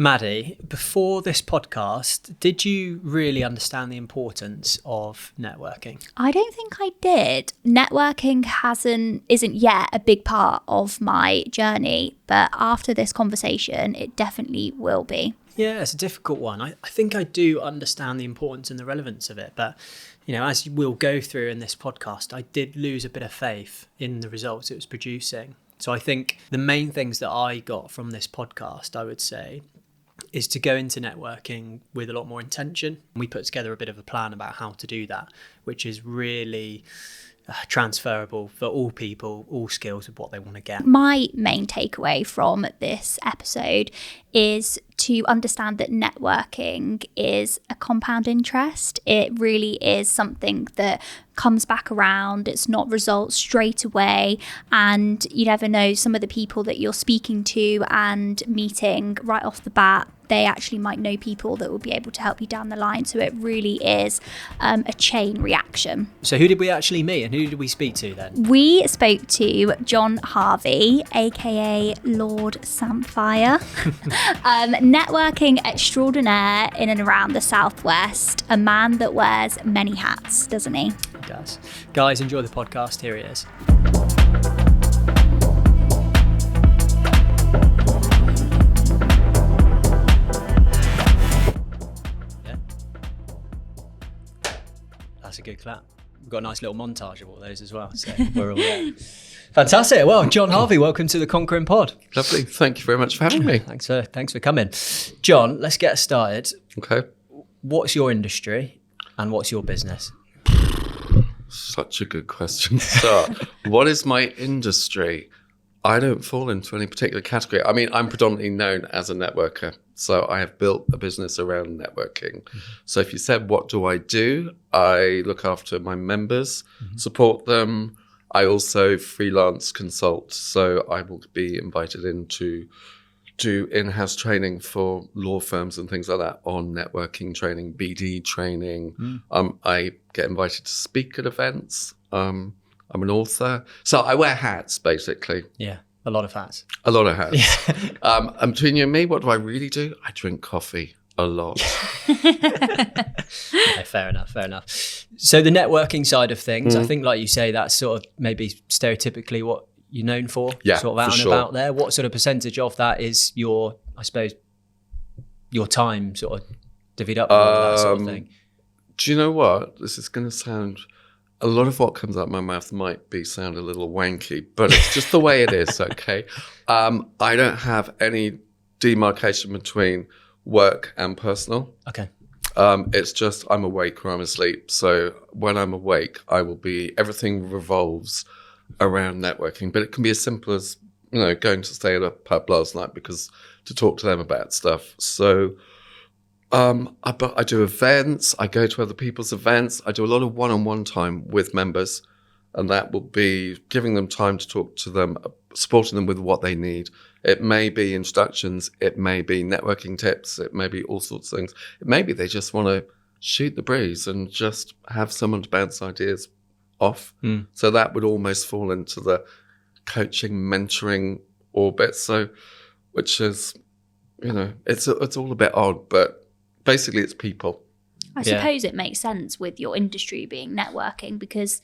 Maddi, before this podcast, did you really understand the importance of networking? I don't think I did. Networking isn't yet a big part of my journey, but after this conversation, it definitely will be. Yeah, it's a difficult one. I think I do understand the importance and the relevance of it, but as we'll go through in this podcast, I did lose a bit of faith in the results it was producing. So I think the main things that I got from this podcast, I would say, is to go into networking with a lot more intention. We put together a bit of a plan about how to do that, which is really transferable for all people, all skills of what they want to get. My main takeaway from this episode is to understand that networking is a compound interest. It really is something that comes back around. It's not results straight away, and you never know, some of the people that you're speaking to and meeting right off the bat, they actually might know people that will be able to help you down the line. So it really is a chain reaction. So who did we actually meet and who did we speak to then? We spoke to John Harvey, aka Lord Samphire, networking extraordinaire in and around the Southwest, a man that wears many hats, doesn't he? He does. Guys, enjoy the podcast. Here he is. That's a good clap. We've got a nice little montage of all those as well, so we're all there. Fantastic. Well, John Harvey, welcome to the Conquering Pod. Lovely. Thank you very much for having me. Thanks for coming. John, let's get started. Okay. What's your industry and what's your business? Such a good question to start. What is my industry? I don't fall into any particular category. I mean, I'm predominantly known as a networker. So I have built a business around networking. Mm-hmm. So if you said, what do I do? I look after my members, support them. I also freelance consult. So I will be invited in to do in-house training for law firms and things like that on networking training, BD training. I get invited to speak at events. I'm an author. So I wear hats, basically. Yeah. A lot of hats. A lot of hats. Yeah. And between you and me, what do I really do? I drink coffee a lot. Yeah, fair enough. So the networking side of things, I think, like you say, that's sort of maybe stereotypically what you're known for. Yeah, sort of out and about there. What sort of percentage of that is your time sort of divvied up with that sort of thing? Do you know what? This is going to sound... A lot of what comes out of my mouth might sound a little wanky, but it's just the way it is, okay? I don't have any demarcation between work and personal. Okay. It's just I'm awake or I'm asleep. So when I'm awake, everything revolves around networking. But it can be as simple as, going to stay at a pub last night to talk to them about stuff. So... I do events, I go to other people's events, I do a lot of one-on-one time with members, and that will be giving them time to talk to them, supporting them with what they need. It may be introductions, it may be networking tips, it may be all sorts of things. It may be they just want to shoot the breeze and just have someone to bounce ideas off. So that would almost fall into the coaching, mentoring orbit. So, which is, it's all a bit odd, but basically, it's people. I suppose it makes sense with your industry being networking because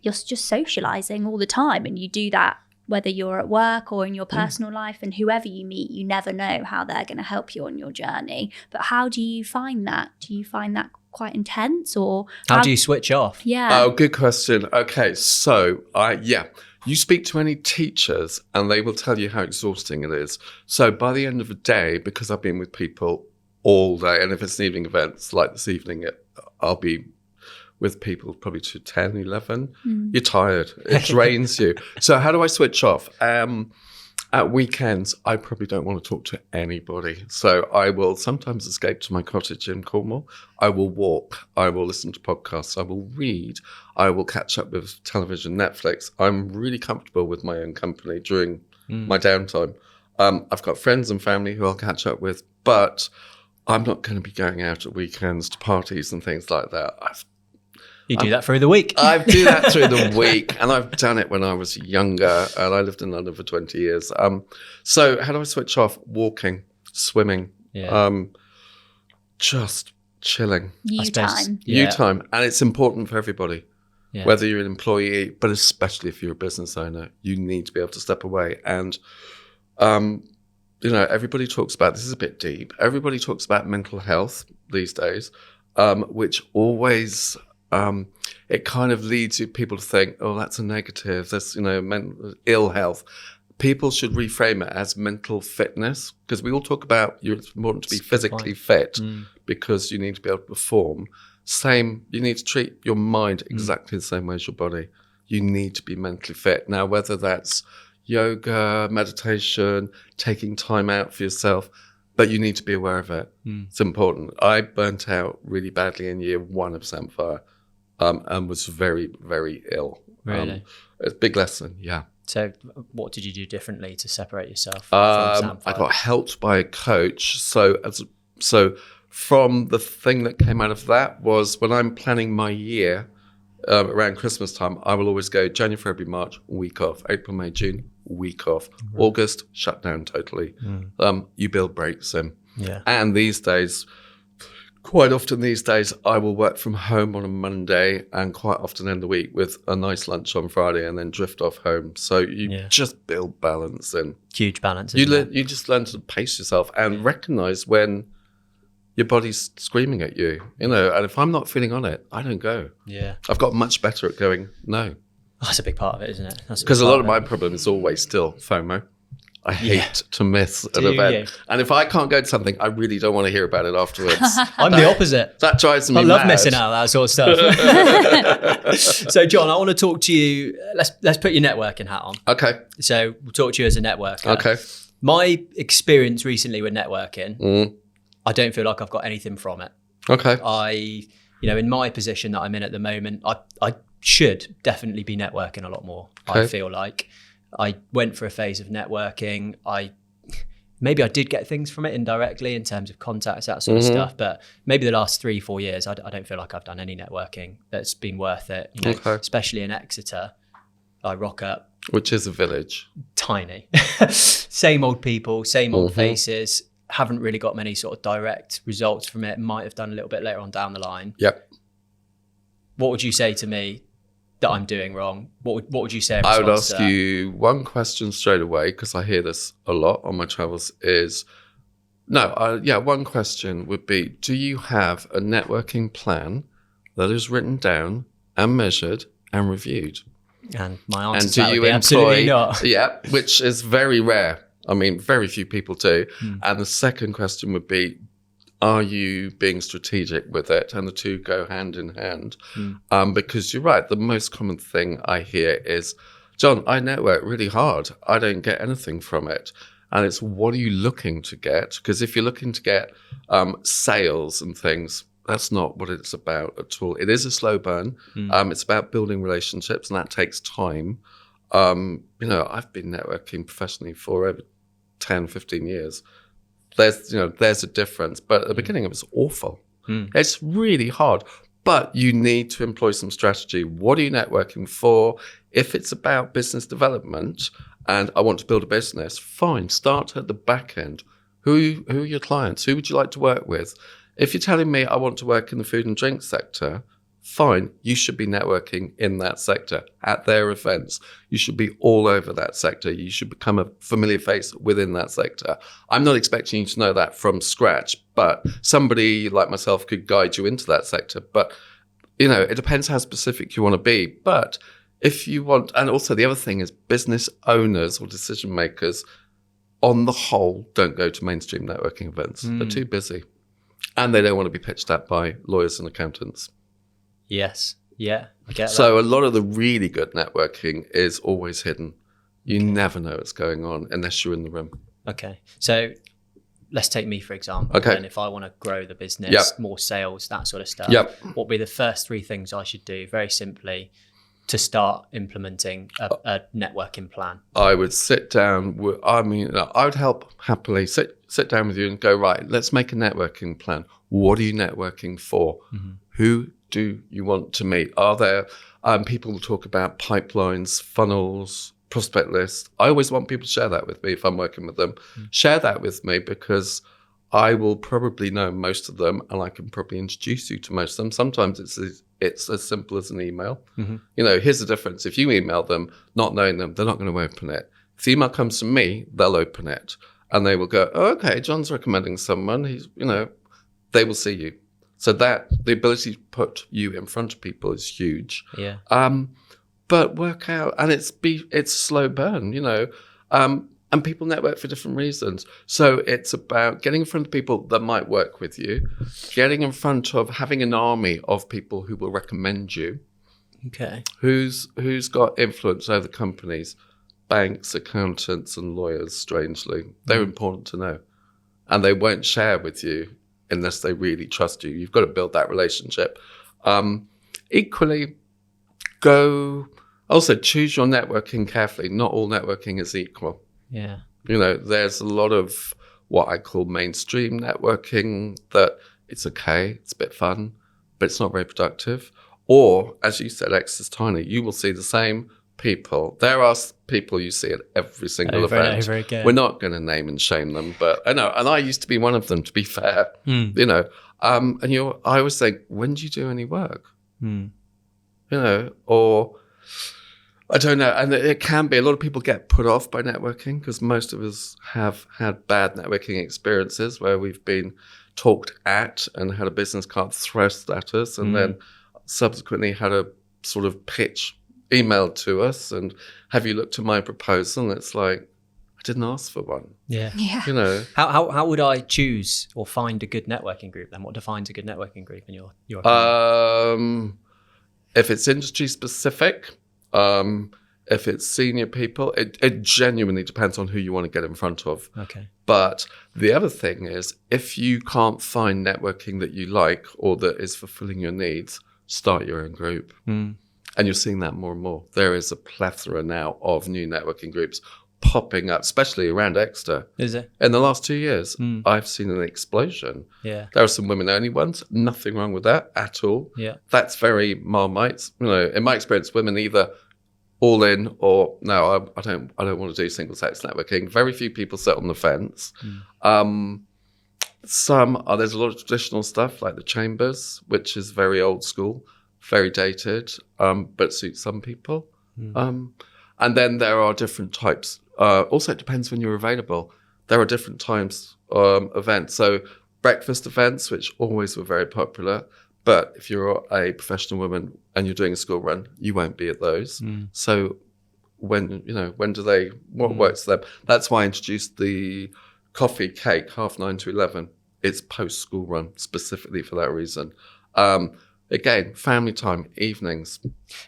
you're just socializing all the time, and you do that whether you're at work or in your personal life, and whoever you meet, you never know how they're going to help you on your journey. But how do you find that? Do you find that quite intense, or how do you switch off? Yeah. Oh, good question. Okay, so you speak to any teachers and they will tell you how exhausting it is. So by the end of the day, because I've been with people all day, and if it's an evening event, like this evening, I'll be with people probably to 10, 11. You're tired. It drains you. So how do I switch off? At weekends, I probably don't want to talk to anybody. So I will sometimes escape to my cottage in Cornwall. I will walk. I will listen to podcasts. I will read. I will catch up with television, Netflix. I'm really comfortable with my own company during my downtime. I've got friends and family who I'll catch up with, but I'm not going to be going out at weekends to parties and things like that. You do that through the week. I do that through the week, and I've done it when I was younger, and I lived in London for 20 years. So how do I switch off? Walking, swimming, Yeah. Just chilling. You time. You time. And it's important for everybody. Yeah. Whether you're an employee, but especially if you're a business owner, you need to be able to step away. And, everybody talks about, this is a bit deep, everybody talks about mental health these days, which always, it kind of leads people to think, oh, that's a negative, that's, ill health. People should reframe it as mental fitness, because we all talk about it's important to be physically fit because you need to be able to perform. You need to treat your mind exactly the same way as your body. You need to be mentally fit. Now, whether that's yoga, meditation, taking time out for yourself, but you need to be aware of it. It's important. I burnt out really badly in year 1 of Samphire and was very, very ill. Really? It's a big lesson, yeah. So what did you do differently to separate yourself from Samphire? I got helped by a coach. So from the thing that came out of that was when I'm planning my year around Christmas time, I will always go January, February, March, week off. April, May, June, week off. August, shut down totally. You build breaks in. Yeah. And quite often these days, I will work from home on a Monday and quite often end the week with a nice lunch on Friday and then drift off home. So you just build balance in. Huge balance. You just learn to pace yourself and recognize when your body's screaming at you, and if I'm not feeling on it, I don't go. Yeah. I've got much better at going, no. That's a big part of it, isn't it? Because a lot of my problem is always still FOMO. I hate to miss an event. And if I can't go to something, I really don't want to hear about it afterwards. I'm the opposite. That drives me mad. I love missing out, that sort of stuff. So, John, I want to talk to you. Let's put your networking hat on. Okay. So we'll talk to you as a networker. Okay. My experience recently with networking, I don't feel like I've got anything from it. Okay. In my position that I'm in at the moment, I should definitely be networking a lot more. Okay. I feel like I went for a phase of networking. Maybe I did get things from it indirectly in terms of contacts, that sort of stuff. But maybe the last 3-4 years, I don't feel like I've done any networking that's been worth it. Especially in Exeter, I rock up. Which is a village. Tiny. Same old people, same old faces. Haven't really got many sort of direct results from it. Might have done a little bit later on down the line. Yep. What would you say to me that I'm doing wrong? What would you say? I would ask you one question straight away, because I hear this a lot on my travels one question would be, do you have a networking plan that is written down and measured and reviewed? And my answer to that would be absolutely not. Yeah, which is very rare. I mean, very few people do. And the second question would be, are you being strategic with it? And the two go hand in hand. Because you're right, the most common thing I hear is, John, I network really hard. I don't get anything from it. And it's, what are you looking to get? Because if you're looking to get sales and things, that's not what it's about at all. It is a slow burn. It's about building relationships, and that takes time. I've been networking professionally for over 10, 15 years. There's a difference, but at the beginning it was awful. It's really hard, but you need to employ some strategy. What are you networking for? If it's about business development and I want to build a business, fine, start at the back end. Who are your clients? Who would you like to work with? If you're telling me I want to work in the food and drink sector, fine, you should be networking in that sector, at their events. You should be all over that sector. You should become a familiar face within that sector. I'm not expecting you to know that from scratch, but somebody like myself could guide you into that sector. But, it depends how specific you want to be. But if you want, and also the other thing is business owners or decision makers, on the whole, don't go to mainstream networking events. They're too busy. And they don't want to be pitched at by lawyers and accountants. Yes. Yeah, I get that. So a lot of the really good networking is always hidden. You never know what's going on unless you're in the room. Okay. So let's take me, for example. Okay. And if I want to grow the business, more sales, that sort of stuff, what would be the first 3 things I should do, very simply, to start implementing a networking plan? I would sit down. I would help happily sit down with you and go, right, let's make a networking plan. What are you networking for? Who do you want to meet? Are there people who talk about pipelines, funnels, prospect lists? I always want people to share that with me if I'm working with them. Share that with me, because I will probably know most of them, and I can probably introduce you to most of them. Sometimes it's as simple as an email. Here's the difference. If you email them, not knowing them, they're not going to open it. If the email comes from me, they'll open it. And they will go, oh, okay, John's recommending someone. They will see you. So that the ability to put you in front of people is huge. Yeah. But work out, and it's slow burn, and people network for different reasons. So it's about getting in front of people that might work with you, getting in front of having an army of people who will recommend you. Okay. Who's got influence over companies, banks, accountants, and lawyers, strangely. They're important to know. And they won't share with you unless they really trust you. You've got to build that relationship. Equally, also choose your networking carefully. Not all networking is equal. Yeah. There's a lot of what I call mainstream networking that it's okay, it's a bit fun, but it's not very productive. Or, as you said, X is tiny. You will see the same people. There are people you see at every single over event. and over again. We're not going to name and shame them, but I know. And I used to be one of them, to be fair. I always think, when do you do any work? Or I don't know. And it can be, a lot of people get put off by networking because most of us have had bad networking experiences where we've been talked at and had a business card thrust at us and then subsequently had a sort of pitch emailed to us and have you looked at my proposal? And it's like, I didn't ask for one. Yeah. How would I choose or find a good networking group then? What defines a good networking group in your opinion? If it's industry specific, if it's senior people, it genuinely depends on who you want to get in front of. Okay. But the other thing is, if you can't find networking that you like or that is fulfilling your needs, start your own group. And you're seeing that more and more. There is a plethora now of new networking groups popping up, especially around Exeter. Is it? In the last 2 years, I've seen an explosion. Yeah. There are some women-only ones. Nothing wrong with that at all. Yeah. That's very Marmite. In my experience, women either all in or no, I don't want to do single-sex networking. Very few people sit on the fence. There's a lot of traditional stuff like the chambers, which is very old school, very dated, but suits some people. And then there are different types. Also, it depends when you're available. There are different times events. So breakfast events, which always were very popular. But if you're a professional woman and you're doing a school run, you won't be at those. So what works for them? That's why I introduced the coffee cake, 9:30 to 11. It's post-school run, specifically for that reason. Again, family time, evenings.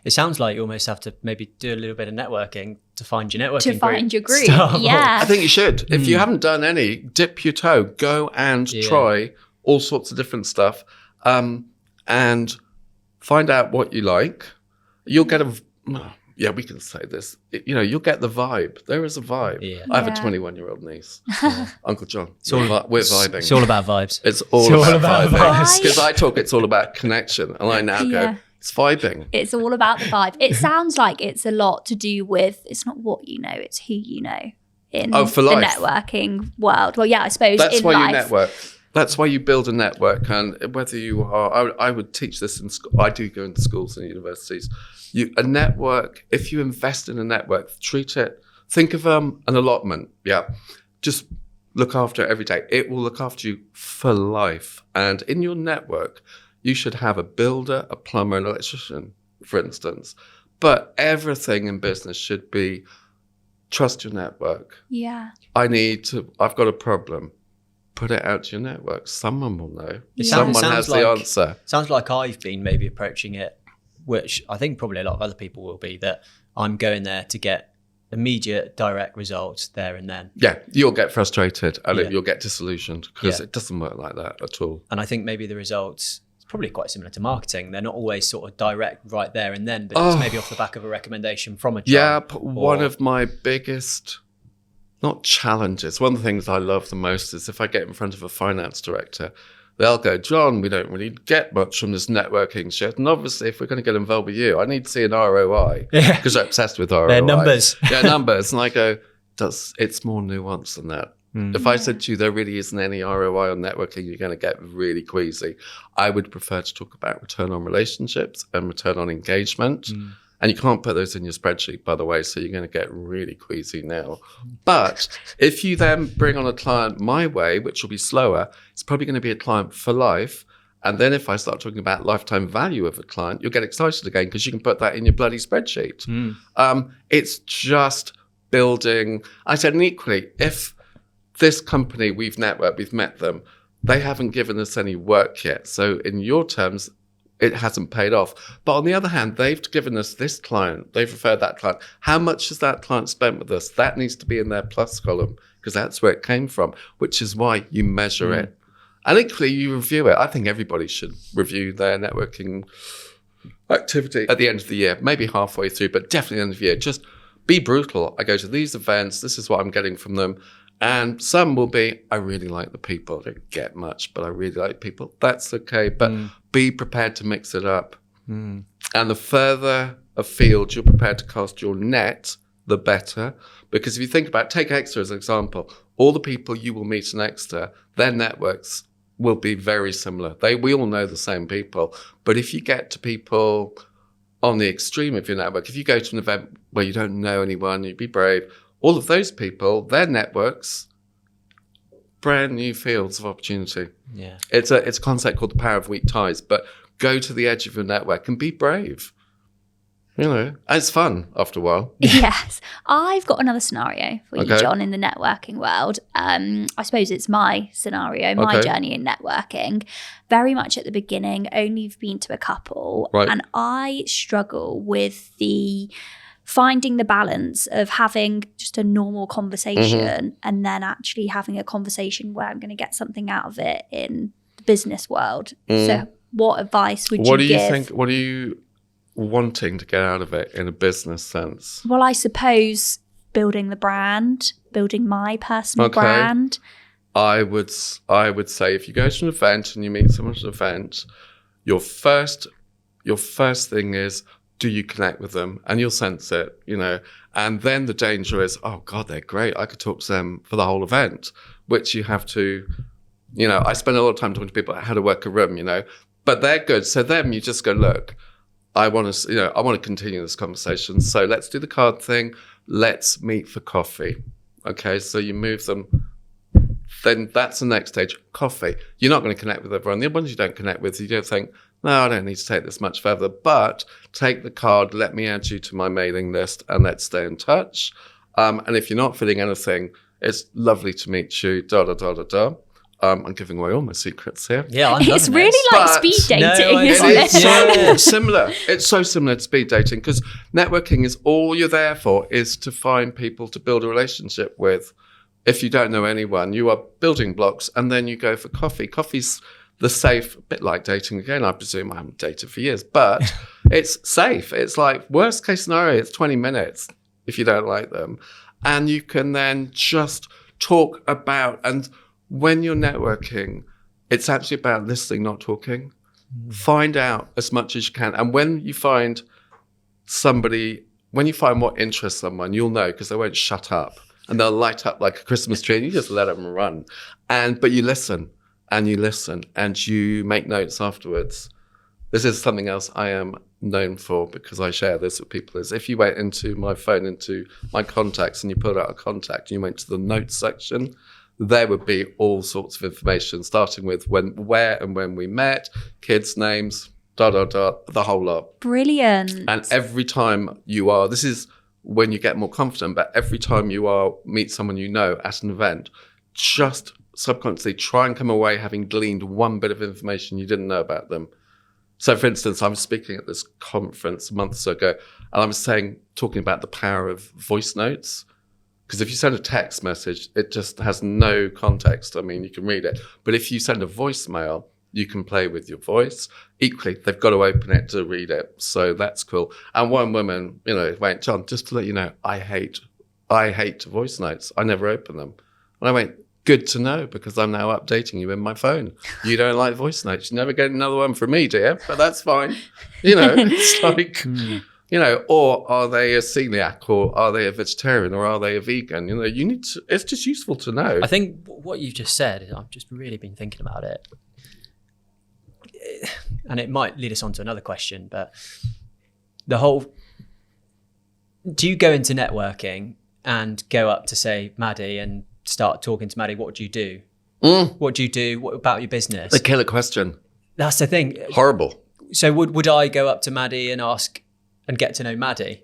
It sounds like you almost have to maybe do a little bit of networking to find your networking To find your group, Start. yeah. I think you should. If you haven't done any, dip your toe. Go and try all sorts of different stuff and find out what you like. You'll get we can say this. You'll get the vibe. There is a vibe. Yeah. I have a 21-year-old niece. Uncle John. We're vibing. It's all about vibes. It's all about vibing. Because I talk, it's all about connection. And I now go, it's vibing. It's all about the vibe. It sounds like it's a lot to do with, it's not what you know, it's who you know in for the life. Networking world. Well, yeah, I suppose that's in why life. You network. That's why you build a network. And whether you are, I would teach this in school. I do go into schools and universities. A network, if you invest in a network, treat it, think of an allotment. Yeah. Just look after it every day. It will look after you for life. And in your network, you should have a builder, a plumber, an electrician, for instance. But everything in business should be trust your network. Yeah. I've got a problem. Put it out to your network. Someone will know. Someone has the answer. Sounds like I've been maybe approaching it, which I think probably a lot of other people will be, that I'm going there to get immediate direct results there and then. Yeah, you'll get frustrated and you'll get disillusioned because it doesn't work like that at all. And I think maybe the results, it's probably quite similar to marketing. They're not always sort of direct right there and then, but it's maybe off the back of a recommendation from a job. Yeah, one of my biggest, not challenges, one of the things I love the most is if I get in front of a finance director, they'll go, John, we don't really get much from this networking shit. And obviously, if we're going to get involved with you, I need to see an ROI. Because they're obsessed with ROI. They're numbers. Yeah, numbers. And I go, it's more nuanced than that. If I said to you there really isn't any ROI on networking, you're going to get really queasy. I would prefer to talk about return on relationships and return on engagement. And you can't put those in your spreadsheet, by the way, so you're going to get really queasy now. But if you then bring on a client my way, which will be slower, it's probably going to be a client for life. And then if I start talking about lifetime value of a client, you'll get excited again because you can put that in your bloody spreadsheet. It's just building. I said, and equally, if this company, we've networked, we've met them, they haven't given us any work yet. So in your terms, it hasn't paid off. But on the other hand, they've given us this client. They've referred that client. How much has that client spent with us? That needs to be in their plus column because that's where it came from, which is why you measure it. And equally, you review it. I think everybody should review their networking activity at the end of the year, maybe halfway through, but definitely at the end of the year. Just be brutal. I go to these events. This is what I'm getting from them. And some will be, I really like the people. I don't get much, but I really like people. That's okay. But be prepared to mix it up. And the further afield you're prepared to cast your net, the better. Because if you think about, take Exeter as an example, all the people you will meet in Exeter, their networks will be very similar. We all know the same people. But if you get to people on the extreme of your network, if you go to an event where you don't know anyone, you be brave, all of those people, their networks, brand new fields of opportunity. Yeah. It's a concept called the power of weak ties, but go to the edge of your network and be brave. You know, it's fun after a while. Yes. I've got another scenario for you, Okay. John, in the networking world. I suppose it's my scenario, my journey in networking. Very much at the beginning, only been to a couple. Right. And I struggle with finding the balance of having just a normal conversation and then actually having a conversation where I'm going to get something out of it in the business world. So what advice would you give? What are you wanting to get out of it in a business sense? Well, I suppose building the brand, building my personal brand. I would say if you go to an event and you meet someone at an event, your first thing is, do you connect with them? And you'll sense it, you know. And then the danger is, oh God, they're great. I could talk to them for the whole event, which you have to, you know, I spend a lot of time talking to people about how to work a room, you know, but they're good. So then you just go, look, I want to continue this conversation. So let's do the card thing. Let's meet for coffee. Okay. So you move them. Then that's the next stage, coffee. You're not going to connect with everyone. The ones you don't connect with, you don't think, no, I don't need to take this much further, but take the card, let me add you to my mailing list, and let's stay in touch. And if you're not feeling anything, it's lovely to meet you, I'm giving away all my secrets here. Yeah, I'm It's loving really this. like But- speed dating, No, isn't It is it? so similar. It's so similar to speed dating because networking is all you're there for is to find people to build a relationship with. If you don't know anyone, you are building blocks and then you go for coffee. Coffee's the safe, a bit like dating again. I presume I haven't dated for years, but it's safe. It's like worst case scenario, it's 20 minutes if you don't like them. And you can then just talk about, and when you're networking, it's actually about listening, not talking. Find out as much as you can. And when you find what interests someone, you'll know because they won't shut up and they'll light up like a Christmas tree and you just let them run. But you listen and you make notes afterwards. This is something else I am known for because I share this with people is if you went into my phone, into my contacts and you pulled out a contact and you went to the notes section, there would be all sorts of information, starting with where and when we met, kids' names, the whole lot. Brilliant. And every time this is when you get more confident, but every time you meet someone you know at an event, just subconsciously try and come away having gleaned one bit of information you didn't know about them. So, for instance, I was speaking at this conference a month or so ago, and I was talking about the power of voice notes. Because if you send a text message, it just has no context. I mean, you can read it. But if you send a voicemail, you can play with your voice. Equally, they've got to open it to read it. So that's cool. And one woman, went, John, just to let you know, I hate voice notes. I never open them. And I went, good to know, because I'm now updating you in my phone. You don't like voice notes. You never get another one from me, dear, but that's fine. It's like, You know, or are they a celiac, or are they a vegetarian, or are they a vegan? You know, you need to, it's just useful to know. I think what you've just said, I've just really been thinking about it. And it might lead us on to another question, but do you go into networking and go up to, say, Maddi and start talking to Maddi? What do you do? What do you do? What about your business? The killer question. That's the thing. Horrible. So would I go up to Maddi and ask and get to know Maddi?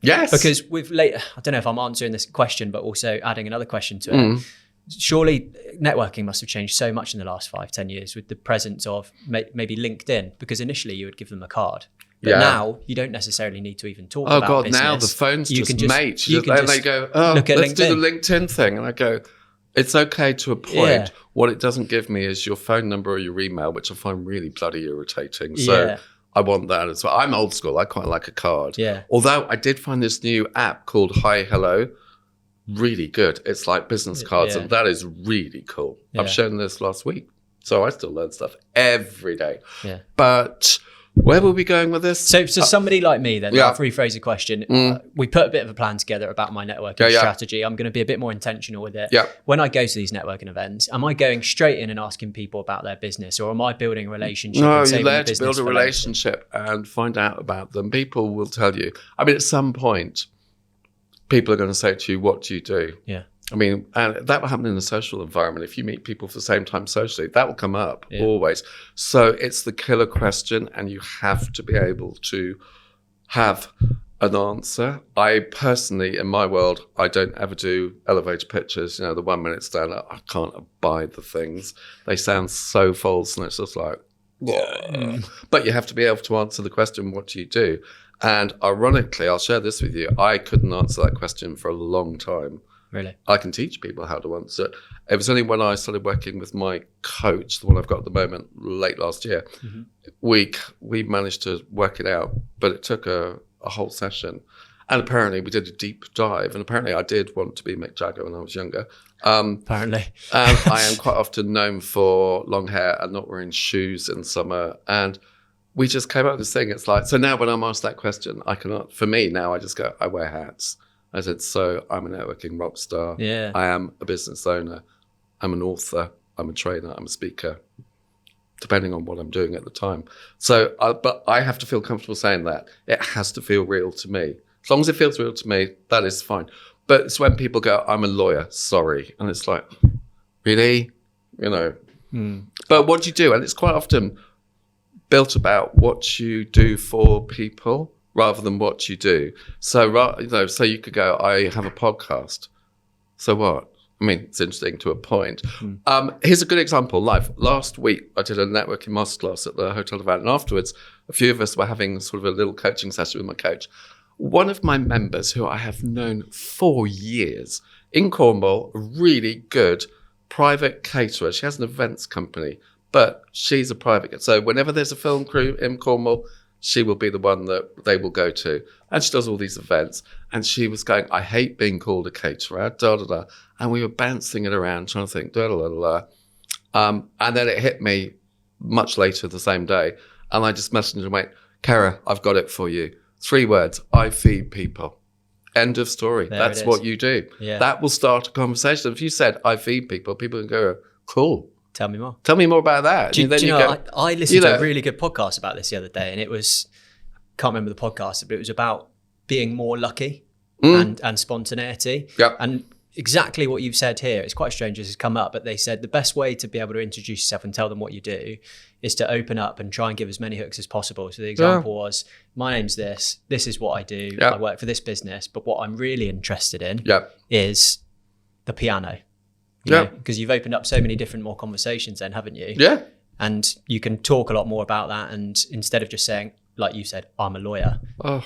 Yes. Because I don't know if I'm answering this question, but also adding another question to it. Surely networking must have changed so much in the last 5-10 years with the presence of maybe LinkedIn, because initially you would give them a card. But now you don't necessarily need to even talk about business. Now the phone's just mate. And they go, let's do the LinkedIn thing. And I go, it's okay to a point. Yeah. What it doesn't give me is your phone number or your email, which I find really bloody irritating. So I want that as well. I'm old school. I quite like a card. Yeah. Although I did find this new app called Hi Hello really good. It's like business cards, and that is really cool. I've shown this last week. So I still learn stuff every day. Yeah. But where were we going with this? So somebody like me then, I'll rephrase the question. We put a bit of a plan together about my networking strategy. I'm going to be a bit more intentional with it. Yeah. When I go to these networking events, am I going straight in and asking people about their business, or am I building a relationship? No, you're there to build a relationship and find out about them. People will tell you. I mean, at some point, people are going to say to you, what do you do? Yeah. I mean, and that will happen in a social environment. If you meet people for the same time socially, that will come up always. So it's the killer question, and you have to be able to have an answer. I personally, in my world, I don't ever do elevator pitches. You know, the 1 minute stand up, I can't abide the things. They sound so false, and it's just like, But you have to be able to answer the question, what do you do? And ironically, I'll share this with you. I couldn't answer that question for a long time. Really? I can teach people how to answer it. It was only when I started working with my coach, the one I've got at the moment, late last year, we managed to work it out, but it took a whole session. And apparently we did a deep dive, and apparently I did want to be Mick Jagger when I was younger. Apparently. I am quite often known for long hair and not wearing shoes in summer. And we just came up with this thing. It's like, so now when I'm asked that question, I cannot, for me now, I just go, I wear hats. I said, so I'm a networking rock star. Yeah. I am a business owner. I'm an author. I'm a trainer. I'm a speaker, depending on what I'm doing at the time. So, but I have to feel comfortable saying that. It has to feel real to me. As long as it feels real to me, that is fine. But it's when people go, I'm a lawyer, sorry. And it's like, really? You know. But what do you do? And it's quite often built about what you do for people rather than what you do. So, you know, so you could go, I have a podcast. So what? I mean, it's interesting to a point. Here's a good example, live. Last week, I did a networking masterclass at the Hotel Event, and afterwards, a few of us were having sort of a little coaching session with my coach. One of my members, who I have known for years, in Cornwall, a really good private caterer. She has an events company, but she's a private. So whenever there's a film crew in Cornwall, she will be the one that they will go to. And she does all these events. And she was going, I hate being called a caterer, da-da-da. And we were bouncing it around, trying to think, da-da-da-da. And then it hit me much later the same day. And I just messaged her and went, Kara, I've got it for you. 3 words, I feed people. End of story. That's what you do. Yeah. That will start a conversation. If you said, I feed people, people can go, cool. Tell me more. Tell me more about that. Do you know, I listened to a really good podcast about this the other day, and it was, can't remember the podcast, but it was about being more lucky and spontaneity. Yep. And exactly what you've said here, it's quite strange as it's come up, but they said the best way to be able to introduce yourself and tell them what you do is to open up and try and give as many hooks as possible. So the example was, my name's this is what I do, I work for this business, but what I'm really interested in is the piano. Because you've opened up so many different more conversations then, haven't you? Yeah. And you can talk a lot more about that. And instead of just saying, like you said, I'm a lawyer,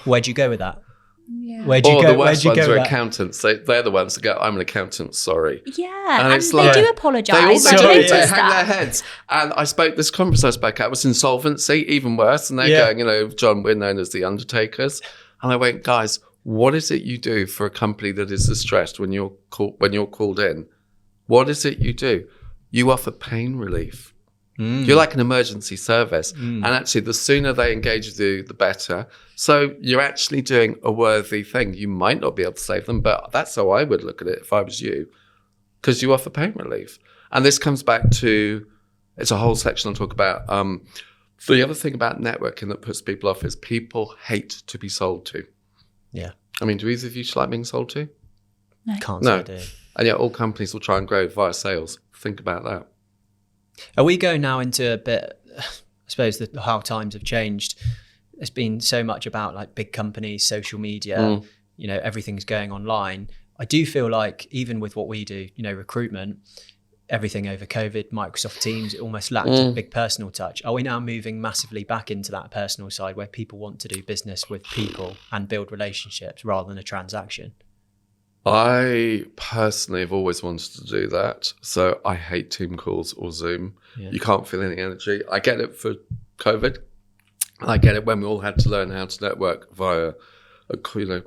where'd you go with that? Yeah. Where'd you go? The worst ones are accountants. They're the ones that go, I'm an accountant, sorry. Yeah, and they do apologise. They hang their heads. And this conference I spoke at was insolvency, even worse. And they're going, you know, John, we're known as the undertakers. And I went, guys, what is it you do for a company that is distressed when you're called in? What is it you do? You offer pain relief. You're like an emergency service. And actually, the sooner they engage with you, the better. So you're actually doing a worthy thing. You might not be able to save them, but that's how I would look at it if I was you, because you offer payment relief. And this comes back to, it's a whole section I'll talk about. The other thing about networking that puts people off is people hate to be sold to. Yeah. I mean, do either of you like being sold to? No. Can't say I do. And yet all companies will try and grow via sales. Think about that. Are we going now into a bit, I suppose, how times have changed? It's been so much about like big companies, social media, everything's going online. I do feel like even with what we do, recruitment, everything over COVID, Microsoft Teams, it almost lacked a big personal touch. Are we now moving massively back into that personal side where people want to do business with people and build relationships rather than a transaction? I personally have always wanted to do that. So I hate team calls or Zoom. Yeah. You can't feel any energy. I get it for COVID. I get it when we all had to learn how to network via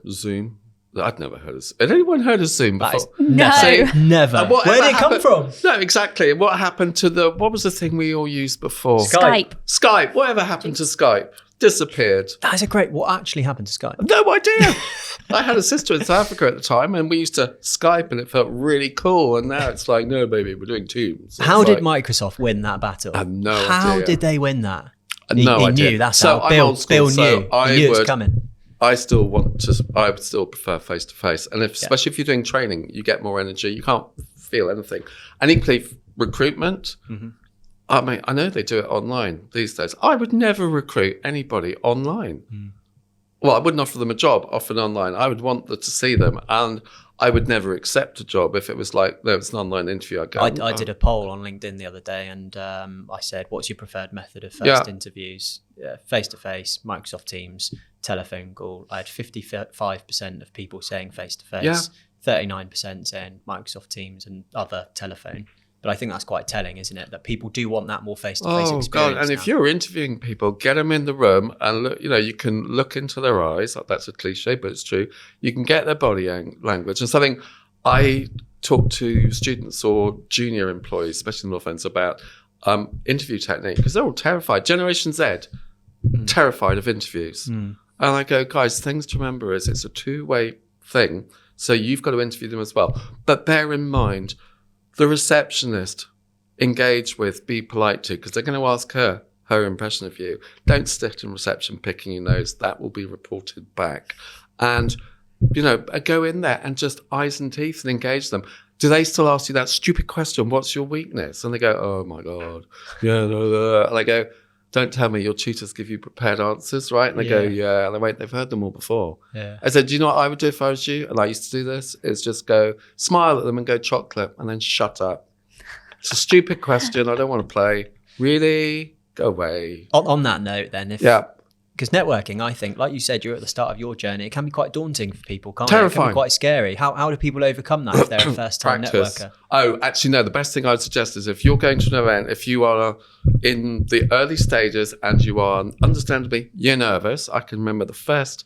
Zoom. I'd never heard of Zoom. Had anyone heard of Zoom before? Never. Where did it come from? No, exactly. What happened to what was the thing we all used before? Skype. Whatever happened to Skype? Disappeared. That is what actually happened to Skype? No idea. I had a sister in South Africa at the time and we used to Skype and it felt really cool. And now it's like, no, baby, we're doing Teams. How did Microsoft win that battle? I have no idea. How did they win that? No idea. He knew that's how. Bill knew. He knew it was coming. I would still prefer face-to-face. And especially if you're doing training, you get more energy. You can't feel anything. And equally, recruitment, I mean, I know they do it online these days. I would never recruit anybody online. Well, I wouldn't offer them a job offered online. I would want them to see them. And I would never accept a job if it was like there was an online interview. I did a poll on LinkedIn the other day and I said, what's your preferred method of first interviews? Face-to-face, Microsoft Teams, telephone call. I had 55% of people saying face-to-face, 39% saying Microsoft Teams and other telephone. But I think that's quite telling, isn't it? That people do want that more face-to-face experience. Oh, God. And if you're interviewing people, get them in the room and look, you can look into their eyes. That's a cliche, but it's true. You can get their body language. And something I talk to students or junior employees, especially in law firms, about interview technique, because they're all terrified. Generation Z, terrified of interviews. And I go, guys, things to remember is it's a two-way thing. So you've got to interview them as well. But bear in mind, the receptionist, engage with, be polite to, because they're going to ask her impression of you. Don't sit in reception picking your nose. That will be reported back. And, go in there and just eyes and teeth and engage them. Do they still ask you that stupid question, what's your weakness? And they go, oh, my God. Yeah. And they go, don't tell me your tutors give you prepared answers, right? And they go, yeah. And they wait, they've heard them all before. Yeah. I said, do you know what I would do if I was you? And I used to do this, is just go smile at them and go chocolate and then shut up. It's a stupid question. I don't want to play. Really? Go away. On that note then, because networking, I think, like you said, you're at the start of your journey. It can be quite daunting for people, can't it? It can be quite scary. How do people overcome that if they're a first-time networker? Oh, actually, no. The best thing I'd suggest is if you're going to an event, if you are in the early stages and you are, understandably, you're nervous. I can remember the first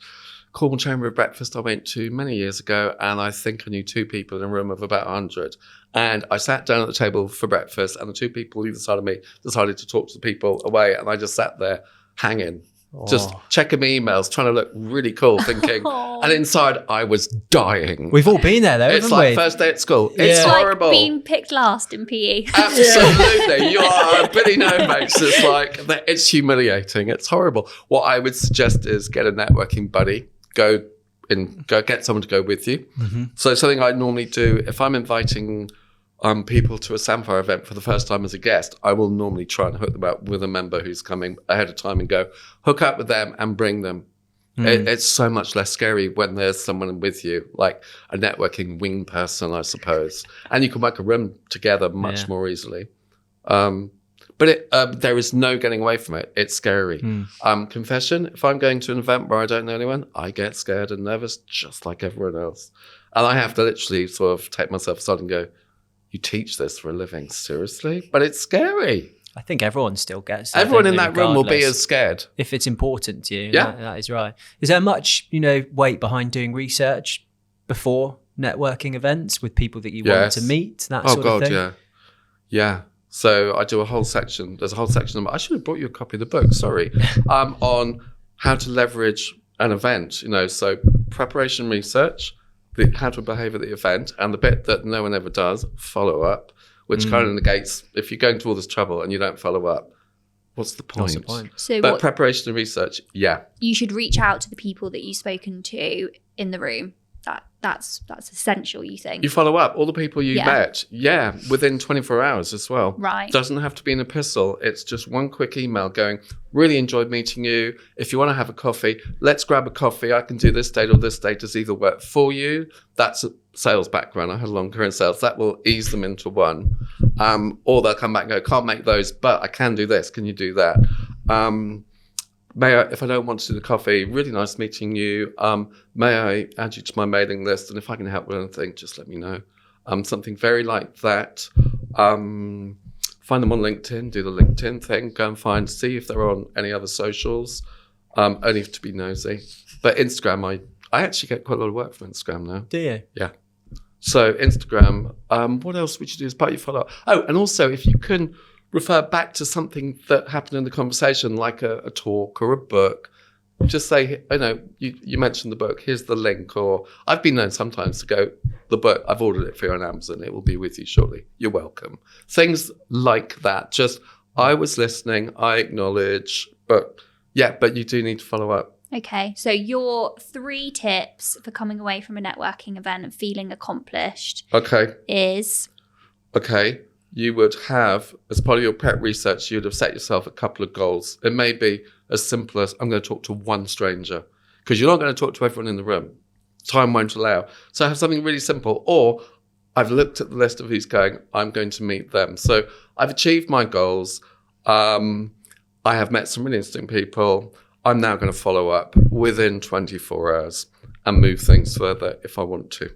Cornwall Chamber of Breakfast I went to many years ago, and I think I knew two people in a room of about 100. And I sat down at the table for breakfast, and the two people either side of me decided to talk to the people away, and I just sat there hanging. Just checking my emails, trying to look really cool, thinking, and inside I was dying. We've all been there, though. It's like first day at school. It's horrible. Like being picked last in PE. Absolutely, you are a Billy No Mates. It's like it's humiliating. It's horrible. What I would suggest is get a networking buddy. Go get someone to go with you. So something I normally do if I'm inviting people to a Samphire event for the first time as a guest, I will normally try and hook them up with a member who's coming ahead of time and go hook up with them and bring them. It's so much less scary when there's someone with you, like a networking wing person, I suppose. And you can work a room together much more easily. But there is no getting away from it. It's scary. Confession, if I'm going to an event where I don't know anyone, I get scared and nervous just like everyone else. And I have to literally sort of take myself aside and go, you teach this for a living, seriously? But it's scary. I think everyone still gets it. Everyone in that room will be as scared. If it's important to you, that is right. Is there much, weight behind doing research before networking events with people that you want to meet, that sort of thing? Yeah. So I do a whole section. There's a whole section. I should have brought you a copy of the book. Sorry, on how to leverage an event. So preparation, research, how to behave at the event, and the bit that no one ever does, follow up, which kind of negates if you're going to all this trouble and you don't follow up. What's the point? So preparation and research, yeah. You should reach out to the people that you've spoken to in the room. That's essential, you think? You follow up. All the people you met, within 24 hours as well. Right. Doesn't have to be an epistle. It's just one quick email going, really enjoyed meeting you. If you want to have a coffee, let's grab a coffee. I can do this date or this date. Does either work for you? That's a sales background. I had a long career in sales. That will ease them into one. Or they'll come back and go, can't make those, but I can do this. Can you do that? May I, if I don't want to do the coffee, really nice meeting you. May I add you to my mailing list? And if I can help with anything, just let me know. Something very like that. Find them on LinkedIn, do the LinkedIn thing, go and see if they're on any other socials. Only to be nosy. But Instagram, I actually get quite a lot of work from Instagram now. Do you? Yeah. So Instagram, what else would you do as part of your follow-up? Oh, and also if you can refer back to something that happened in the conversation, like a talk or a book. Just say, you mentioned the book, here's the link. Or I've been known sometimes to go, the book, I've ordered it for you on Amazon, it will be with you shortly. You're welcome. Things like that. Just, I was listening, I acknowledge, but you do need to follow up. Okay, so your 3 tips for coming away from a networking event and feeling accomplished is? Okay. You would have, as part of your prep research, you'd have set yourself a couple of goals. It may be as simple as, I'm going to talk to one stranger, because you're not going to talk to everyone in the room. Time won't allow. So have something really simple. Or I've looked at the list of who's going, I'm going to meet them. So I've achieved my goals. I have met some really interesting people. I'm now going to follow up within 24 hours and move things further if I want to.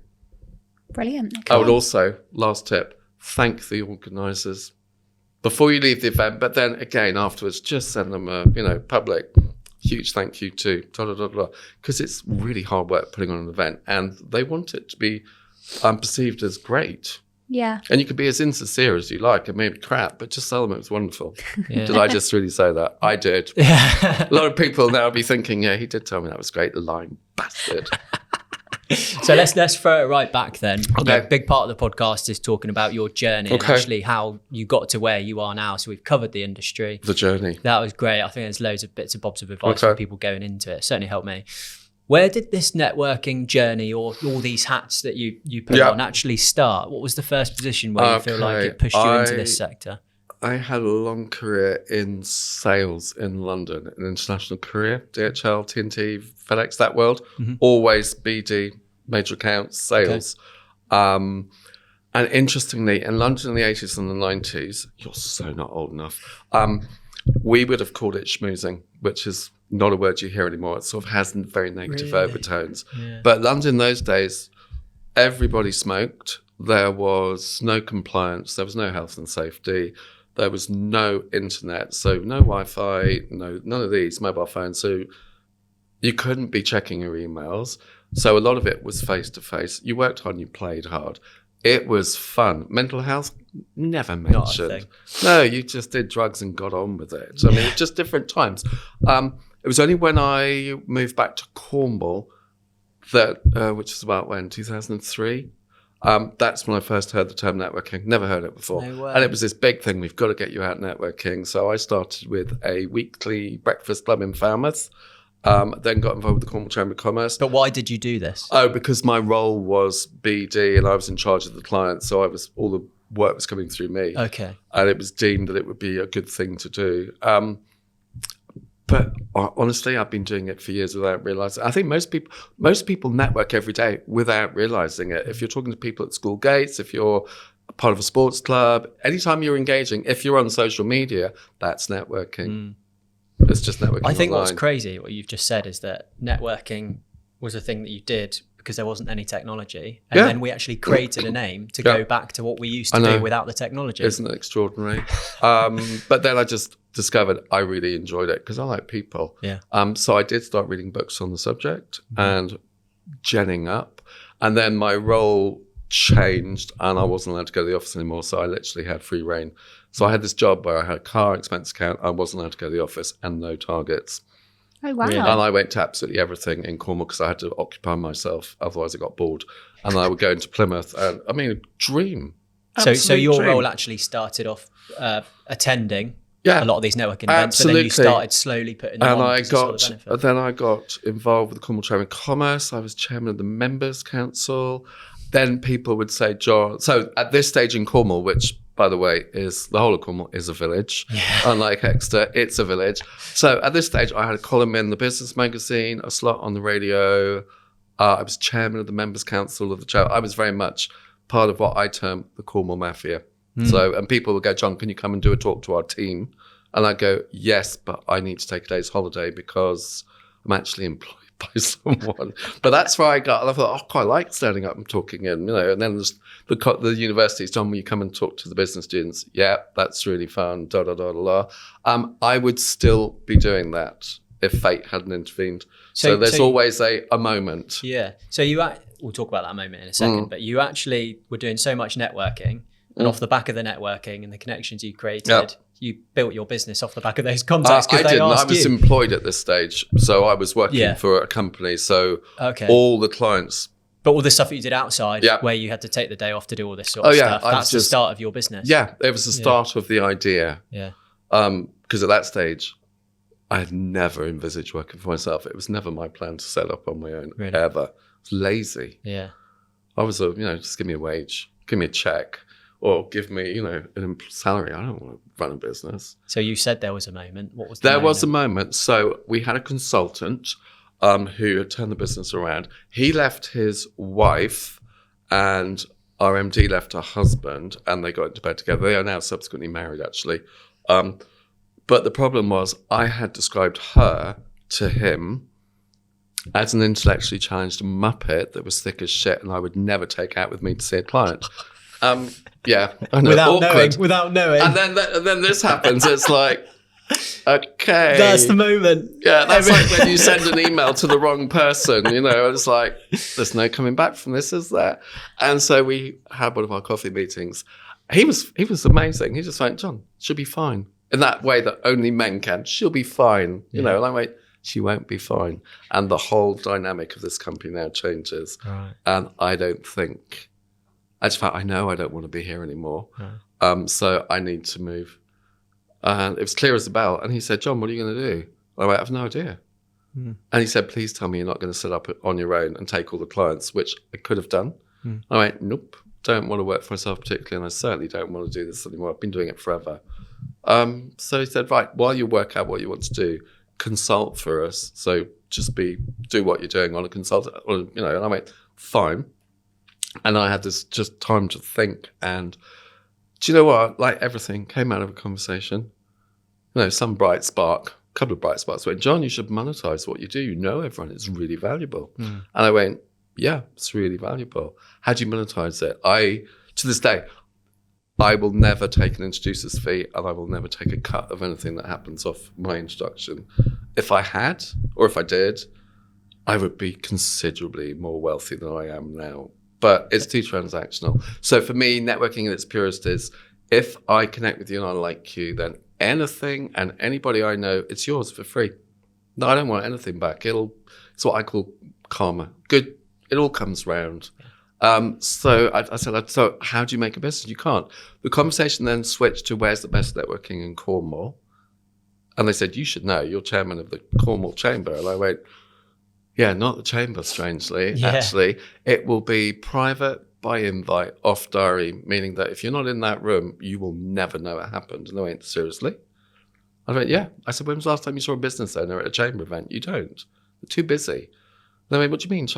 Brilliant. Okay. I would also, last tip, thank the organisers before you leave the event, but then again afterwards, just send them a public huge thank you to because it's really hard work putting on an event, and they want it to be perceived as great. Yeah. And you could be as insincere as you like. It may be crap, but just tell them it was wonderful. Yeah. Did I just really say that? I did. Yeah. A lot of people now be thinking, yeah, he did tell me that was great. Lying bastard. So let's throw it right back then. Okay. A big part of the podcast is talking about your journey and actually how you got to where you are now. So we've covered the industry. The journey. That was great. I think there's loads of bits and bobs of advice for people going into it. It certainly helped me. Where did this networking journey or all these hats that you put on actually start? What was the first position where you feel like it pushed you into this sector? I had a long career in sales in London, an international career, DHL, TNT, FedEx, that world, always BD, major accounts, sales. Okay. And interestingly, in London in the 80s and the 90s, you're so not old enough, we would have called it schmoozing, which is not a word you hear anymore. It sort of has very negative overtones. Yeah. But London in those days, everybody smoked. There was no compliance. There was no health and safety. There was no internet, so no Wi-Fi, none of these mobile phones. So you couldn't be checking your emails. So a lot of it was face-to-face. You worked hard and you played hard. It was fun. Mental health, never mentioned. No, you just did drugs and got on with it. I mean, it's just different times. It was only when I moved back to Cornwall, that which is about when, 2003? That's when I first heard the term networking. Never heard it before. No way. And it was this big thing. We've got to get you out networking. So I started with a weekly breakfast club in Falmouth. Then got involved with the Cornwall Chamber of Commerce. But why did you do this? Oh, because my role was BD and I was in charge of the client. So all the work was coming through me. Okay. And it was deemed that it would be a good thing to do. But honestly, I've been doing it for years without realizing. I think most people network every day without realizing it. If you're talking to people at school gates, if you're part of a sports club, anytime you're engaging, if you're on social media, that's networking. It's just networking. I think online. What's crazy, what you've just said, is that networking was a thing that you did because there wasn't any technology. And then we actually created a name to go back to what we used to do without the technology. Isn't it extraordinary? But then I just discovered I really enjoyed it because I like people. Yeah. So I did start reading books on the subject and genning up. And then my role changed and I wasn't allowed to go to the office anymore. So I literally had free reign. So I had this job where I had a car expense account. I wasn't allowed to go to the office and no targets. Oh, wow. Really? And I went to absolutely everything in Cornwall because I had to occupy myself. Otherwise I got bored. And I would go into Plymouth. And I mean, a dream. So Absolute your dream. role actually started off attending Yeah, a lot of these networking events, but then you started slowly putting them on to sort of benefit. Then I got involved with the Cornwall Chamber of Commerce. I was chairman of the Members' Council. Then people would say, John, so at this stage in Cornwall, which by the way is the whole of Cornwall is a village, unlike Exeter, it's a village. So at this stage, I had a column in the business magazine, a slot on the radio. I was chairman of the Members' Council of the Chamber. I was very much part of what I term the Cornwall Mafia. So, and people would go, John, can you come and do a talk to our team? And I'd go, yes, but I need to take a day's holiday because I'm actually employed by someone. But that's where I got, and I thought, I quite like standing up and talking and then there's the universities, John, will you come and talk to the business students? Yeah, that's really fun, I would still be doing that if fate hadn't intervened. So there's always a moment. Yeah. So we'll talk about that moment in a second, but you actually were doing so much networking, and off the back of the networking and the connections you created, you built your business off the back of those contacts. I didn't. I was employed at this stage, so I was working for a company. So all the clients. But all the stuff that you did outside, where you had to take the day off to do all this sort of stuff, that's the start of your business. Yeah, it was the start of the idea. Yeah. Because at that stage, I had never envisaged working for myself. It was never my plan to set up on my own, ever. I was lazy. Yeah. I was, just give me a wage, give me a check, or give me, a salary. I don't want to run a business. So you said there was a moment. What was There was a moment. So we had a consultant who had turned the business around. He left his wife and our MD left her husband and they got into bed together. They are now subsequently married, actually. But the problem was I had described her to him as an intellectually challenged muppet that was thick as shit and I would never take out with me to see a client. Yeah, I know, without knowing. And then this happens. It's like, okay. That's the moment. Yeah, that's like when you send an email to the wrong person, It's like, there's no coming back from this, is there? And so we had one of our coffee meetings. He was amazing. He just went, John, she'll be fine. In that way that only men can. She'll be fine. And I went, she won't be fine. And the whole dynamic of this company now changes. Right. And I don't think... I just felt, I know I don't want to be here anymore. Right. So I need to move. And it was clear as a bell. And he said, John, what are you going to do? I went, I have no idea. And he said, please tell me you're not going to set up on your own and take all the clients, which I could have done. I went, nope, don't want to work for myself particularly. And I certainly don't want to do this anymore. I've been doing it forever. So he said, right, while you work out what you want to do, consult for us. So just do what you're doing on a consultant, and I went, fine. And I had this just time to think. And do you know what? Like everything came out of a conversation. Some bright spark, a couple of bright sparks went, John, you should monetize what you do. You know everyone. It's really valuable. And I went, yeah, it's really valuable. How do you monetize it? To this day, I will never take an introducer's fee and I will never take a cut of anything that happens off my introduction. If I had, or if I did, I would be considerably more wealthy than I am now. But it's too transactional. So for me, networking at its purest is if I connect with you and I like you, then anything and anybody I know, it's yours for free. No, I don't want anything back. It's what I call karma. Good. It all comes round. So I said, so how do you make a business? You can't. The conversation then switched to where's the best networking in Cornwall? And they said, you should know. You're chairman of the Cornwall Chamber. And I went, yeah, not the chamber, strangely. Yeah. Actually, it will be private by invite, off diary, meaning that if you're not in that room, you will never know it happened. And they went, seriously? I went, yeah. I said, when was the last time you saw a business owner at a chamber event? You don't. They're too busy. They went, what do you mean?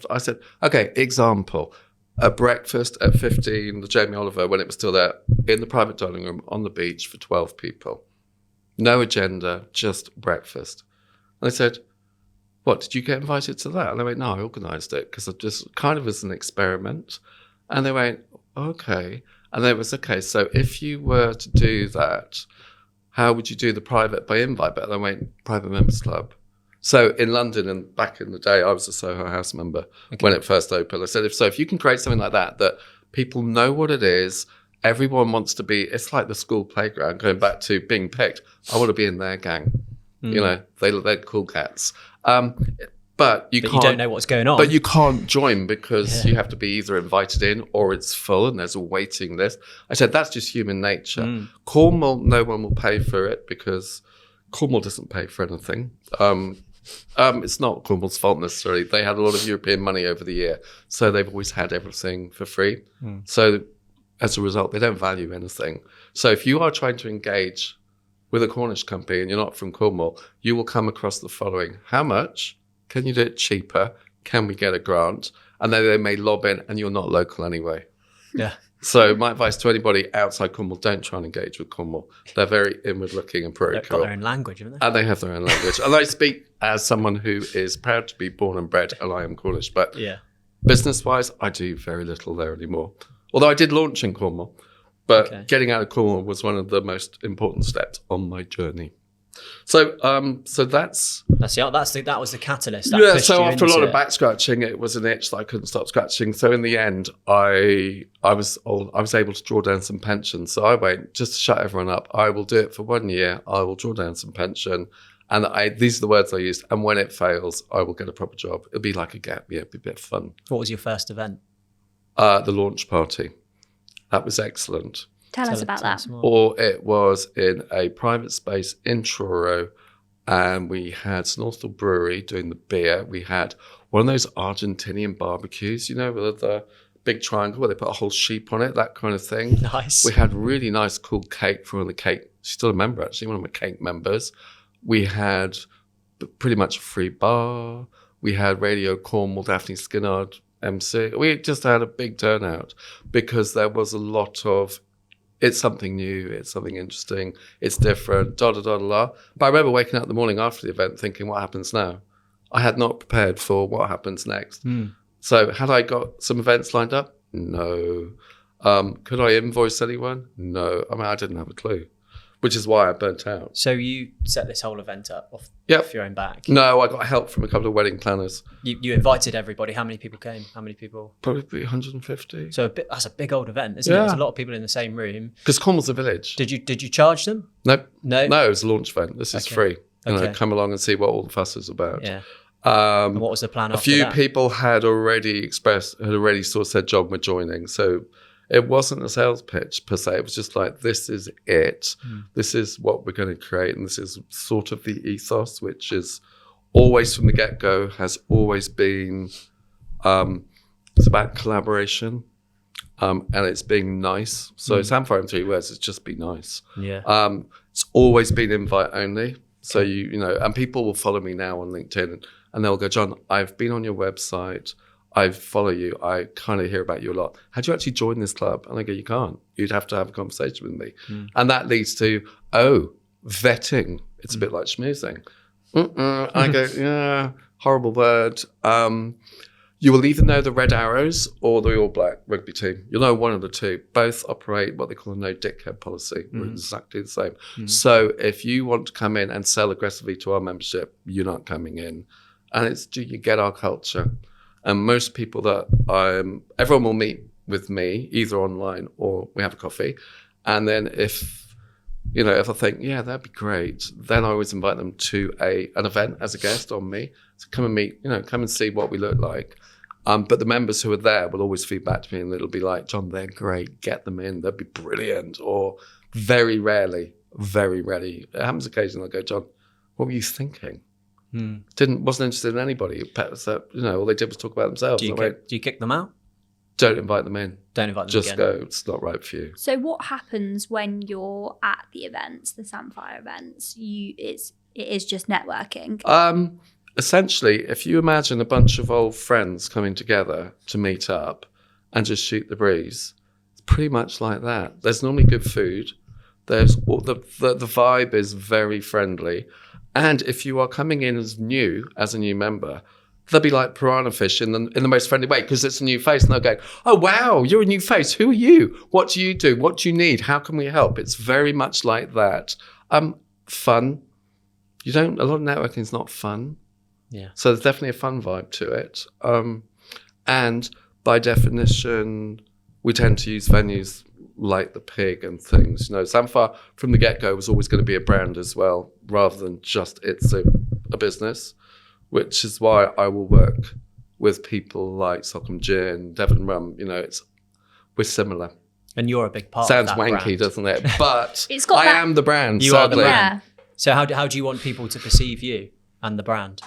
I said, okay, example. A breakfast at 15, the Jamie Oliver, when it was still there, in the private dining room on the beach for 12 people. No agenda, just breakfast. And they said, what, did you get invited to that? And I went, no, I organised it because I just kind of as an experiment. And they went, okay. And it was, okay, so if you were to do that, how would you do the private by invite? But I went, private members club. So in London and back in the day, I was a Soho House member when it first opened. I said, if you can create something like that people know what it is, everyone wants to be, it's like the school playground, going back to being picked. I want to be in their gang. You know, they're cool cats. But you don't know what's going on. But you can't join because you have to be either invited in or it's full and there's a waiting list. I said, that's just human nature. Cornwall, no one will pay for it because Cornwall doesn't pay for anything. It's not Cornwall's fault necessarily. They had a lot of European money over the year, so they've always had everything for free. So as a result, they don't value anything. So if you are trying to engage with a Cornish company and you're not from Cornwall, you will come across the following. How much? Can you do it cheaper? Can we get a grant? And then they may lob in, and you're not local anyway. Yeah. So my advice to anybody outside Cornwall, don't try and engage with Cornwall. They're very inward-looking and parochial. They've got their own language, haven't they? And they have their own language. And I speak as someone who is proud to be born and bred, and I am Cornish. But business-wise, I do very little there anymore. Although I did launch in Cornwall. But getting out of Cornwall was one of the most important steps on my journey. So that was the catalyst. So after a lot of back scratching, it was an itch that I couldn't stop scratching. So in the end, I was able to draw down some pension. So I went, just to shut everyone up, I will do it for 1 year. I will draw down some pension. And these are the words I used. And when it fails, I will get a proper job. It'll be like a gap year. It'll be a bit of fun. What was your first event? The launch party. That was excellent. Tell us about that. Or it was in a private space in Truro, and we had Snorthall Brewery doing the beer. We had one of those Argentinian barbecues, with the big triangle where they put a whole sheep on it, that kind of thing. Nice. We had really nice, cool cake from one of the cake. She's still a member, actually, one of my cake members. We had pretty much a free bar. We had Radio Cornwall, Daphne Skinnard, MC. We just had a big turnout because there was a lot of, it's something new, it's something interesting, it's different, But I remember waking up in the morning after the event thinking, what happens now? I had not prepared for what happens next. So had I got some events lined up? No. Could I invoice anyone? No. I didn't have a clue, which is why I burnt out. So you set this whole event up off your own back? No, I got help from a couple of wedding planners. You invited everybody. How many people came? How many people? Probably 150. So that's a big old event, isn't it? There's a lot of people in the same room. Because Cornwall's a village. Did you charge them? No. No, it was a launch event. This is free. Come along and see what all the fuss is about. Yeah. And what was the plan? A few people had already sort of said, John, we're joining. So it wasn't a sales pitch per se. It was just like, this is it. This is what we're going to create. And this is sort of the ethos, which is always from the get-go, has always been, it's about collaboration and it's being nice. So Samphire in 3 words is just be nice. Yeah. It's always been invite only. So and people will follow me now on LinkedIn and they'll go, John, I've been on your website. I follow you. I kind of hear about you a lot. How do you actually join this club? And I go, you can't. You'd have to have a conversation with me. And that leads to, vetting. It's a bit like schmoozing. I go, yeah, horrible word. You will either know the Red Arrows or the All Black rugby team. You'll know one of the two. Both operate what they call a no dickhead policy. We're exactly the same. So if you want to come in and sell aggressively to our membership, you're not coming in. And it's, do you get our culture? And most people everyone will meet with me either online or we have a coffee. And then if I think, yeah, that'd be great, then I always invite them to an event as a guest on me. So come and meet, come and see what we look like. But the members who are there will always feed back to me and it'll be like, John, they're great, get them in, they'll be brilliant. Or very rarely, it happens occasionally, I go, John, what were you thinking? Wasn't interested in anybody. All they did was talk about themselves. Do you kick them out? Don't invite them in. Don't invite them Just again. go, it's not right for you. So what happens when you're at the events, the Samphire events? It is just networking? Essentially, if you imagine a bunch of old friends coming together to meet up and just shoot the breeze, it's pretty much like that. There's normally good food. There's the vibe is very friendly. And if you are coming in as a new member, they'll be like piranha fish in the most friendly way because it's a new face. And they'll go, oh, wow, you're a new face. Who are you? What do you do? What do you need? How can we help? It's very much like that. Fun. A lot of networking is not fun. Yeah. So there's definitely a fun vibe to it. And by definition, we tend to use venues like the pig and things. Samphire from the get-go was always going to be a brand as well, rather than just it's a business, which is why I will work with people like Sockholm Gin, Devon Rum. We're similar. And you're a big part Sounds of that wanky, brand. doesn't it? But It's got I that- am the brand. You are the sadly. brand. So how do you want people to perceive you and the brand?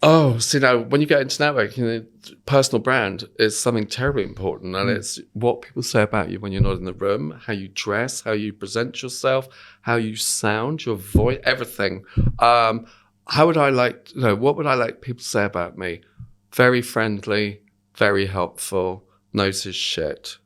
Oh, so when you get into networking, personal brand is something terribly important. And it's what people say about you when you're not in the room, how you dress, how you present yourself, how you sound, your voice, everything. What would I like people to say about me? Very friendly, very helpful, knows his shit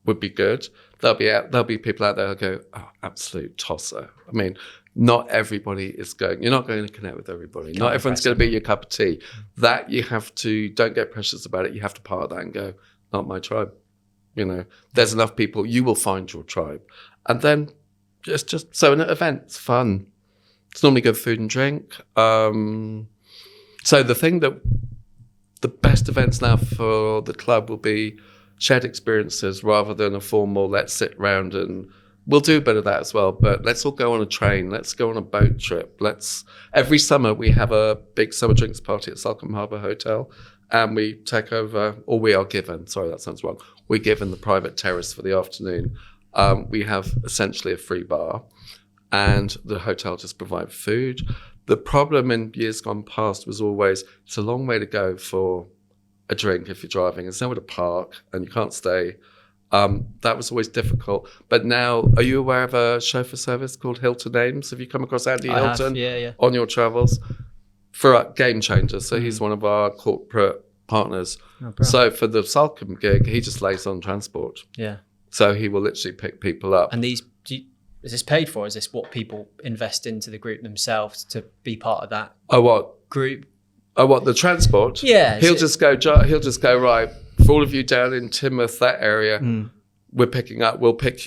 would be good. There'll be people out there who go, oh, absolute tosser. I mean, not everybody is you're not going to connect with everybody. Not everyone's going to be your cup of tea. That you have to, don't get precious about it. You have to part that and go, not my tribe. There's enough people, you will find your tribe. And then just so an event's fun. It's normally good food and drink. So the best events now for the club will be shared experiences rather than a formal, let's sit around and we'll do a bit of that as well, but let's all go on a train. Let's go on a boat trip. Every summer we have a big summer drinks party at Salcombe Harbour Hotel, and we take over, or we are given, sorry, that sounds wrong. We're given the private terrace for the afternoon. We have essentially a free bar, and the hotel just provides food. The problem in years gone past was always, it's a long way to go for a drink if you're driving. There's nowhere to park, and you can't stay. That was always difficult. But now, are you aware of a chauffeur service called Hilton Ames? Have you come across Andy Hilton on your travels? For a game changer. So he's one of our corporate partners. Oh, so for the Salcombe gig, he just lays on transport. Yeah. So he will literally pick people up. And is this paid for? Is this what people invest into the group themselves to be part of that group? Oh, what, the transport? Yeah. He'll just go, right, for all of you down in Timoth, that area, we'll pick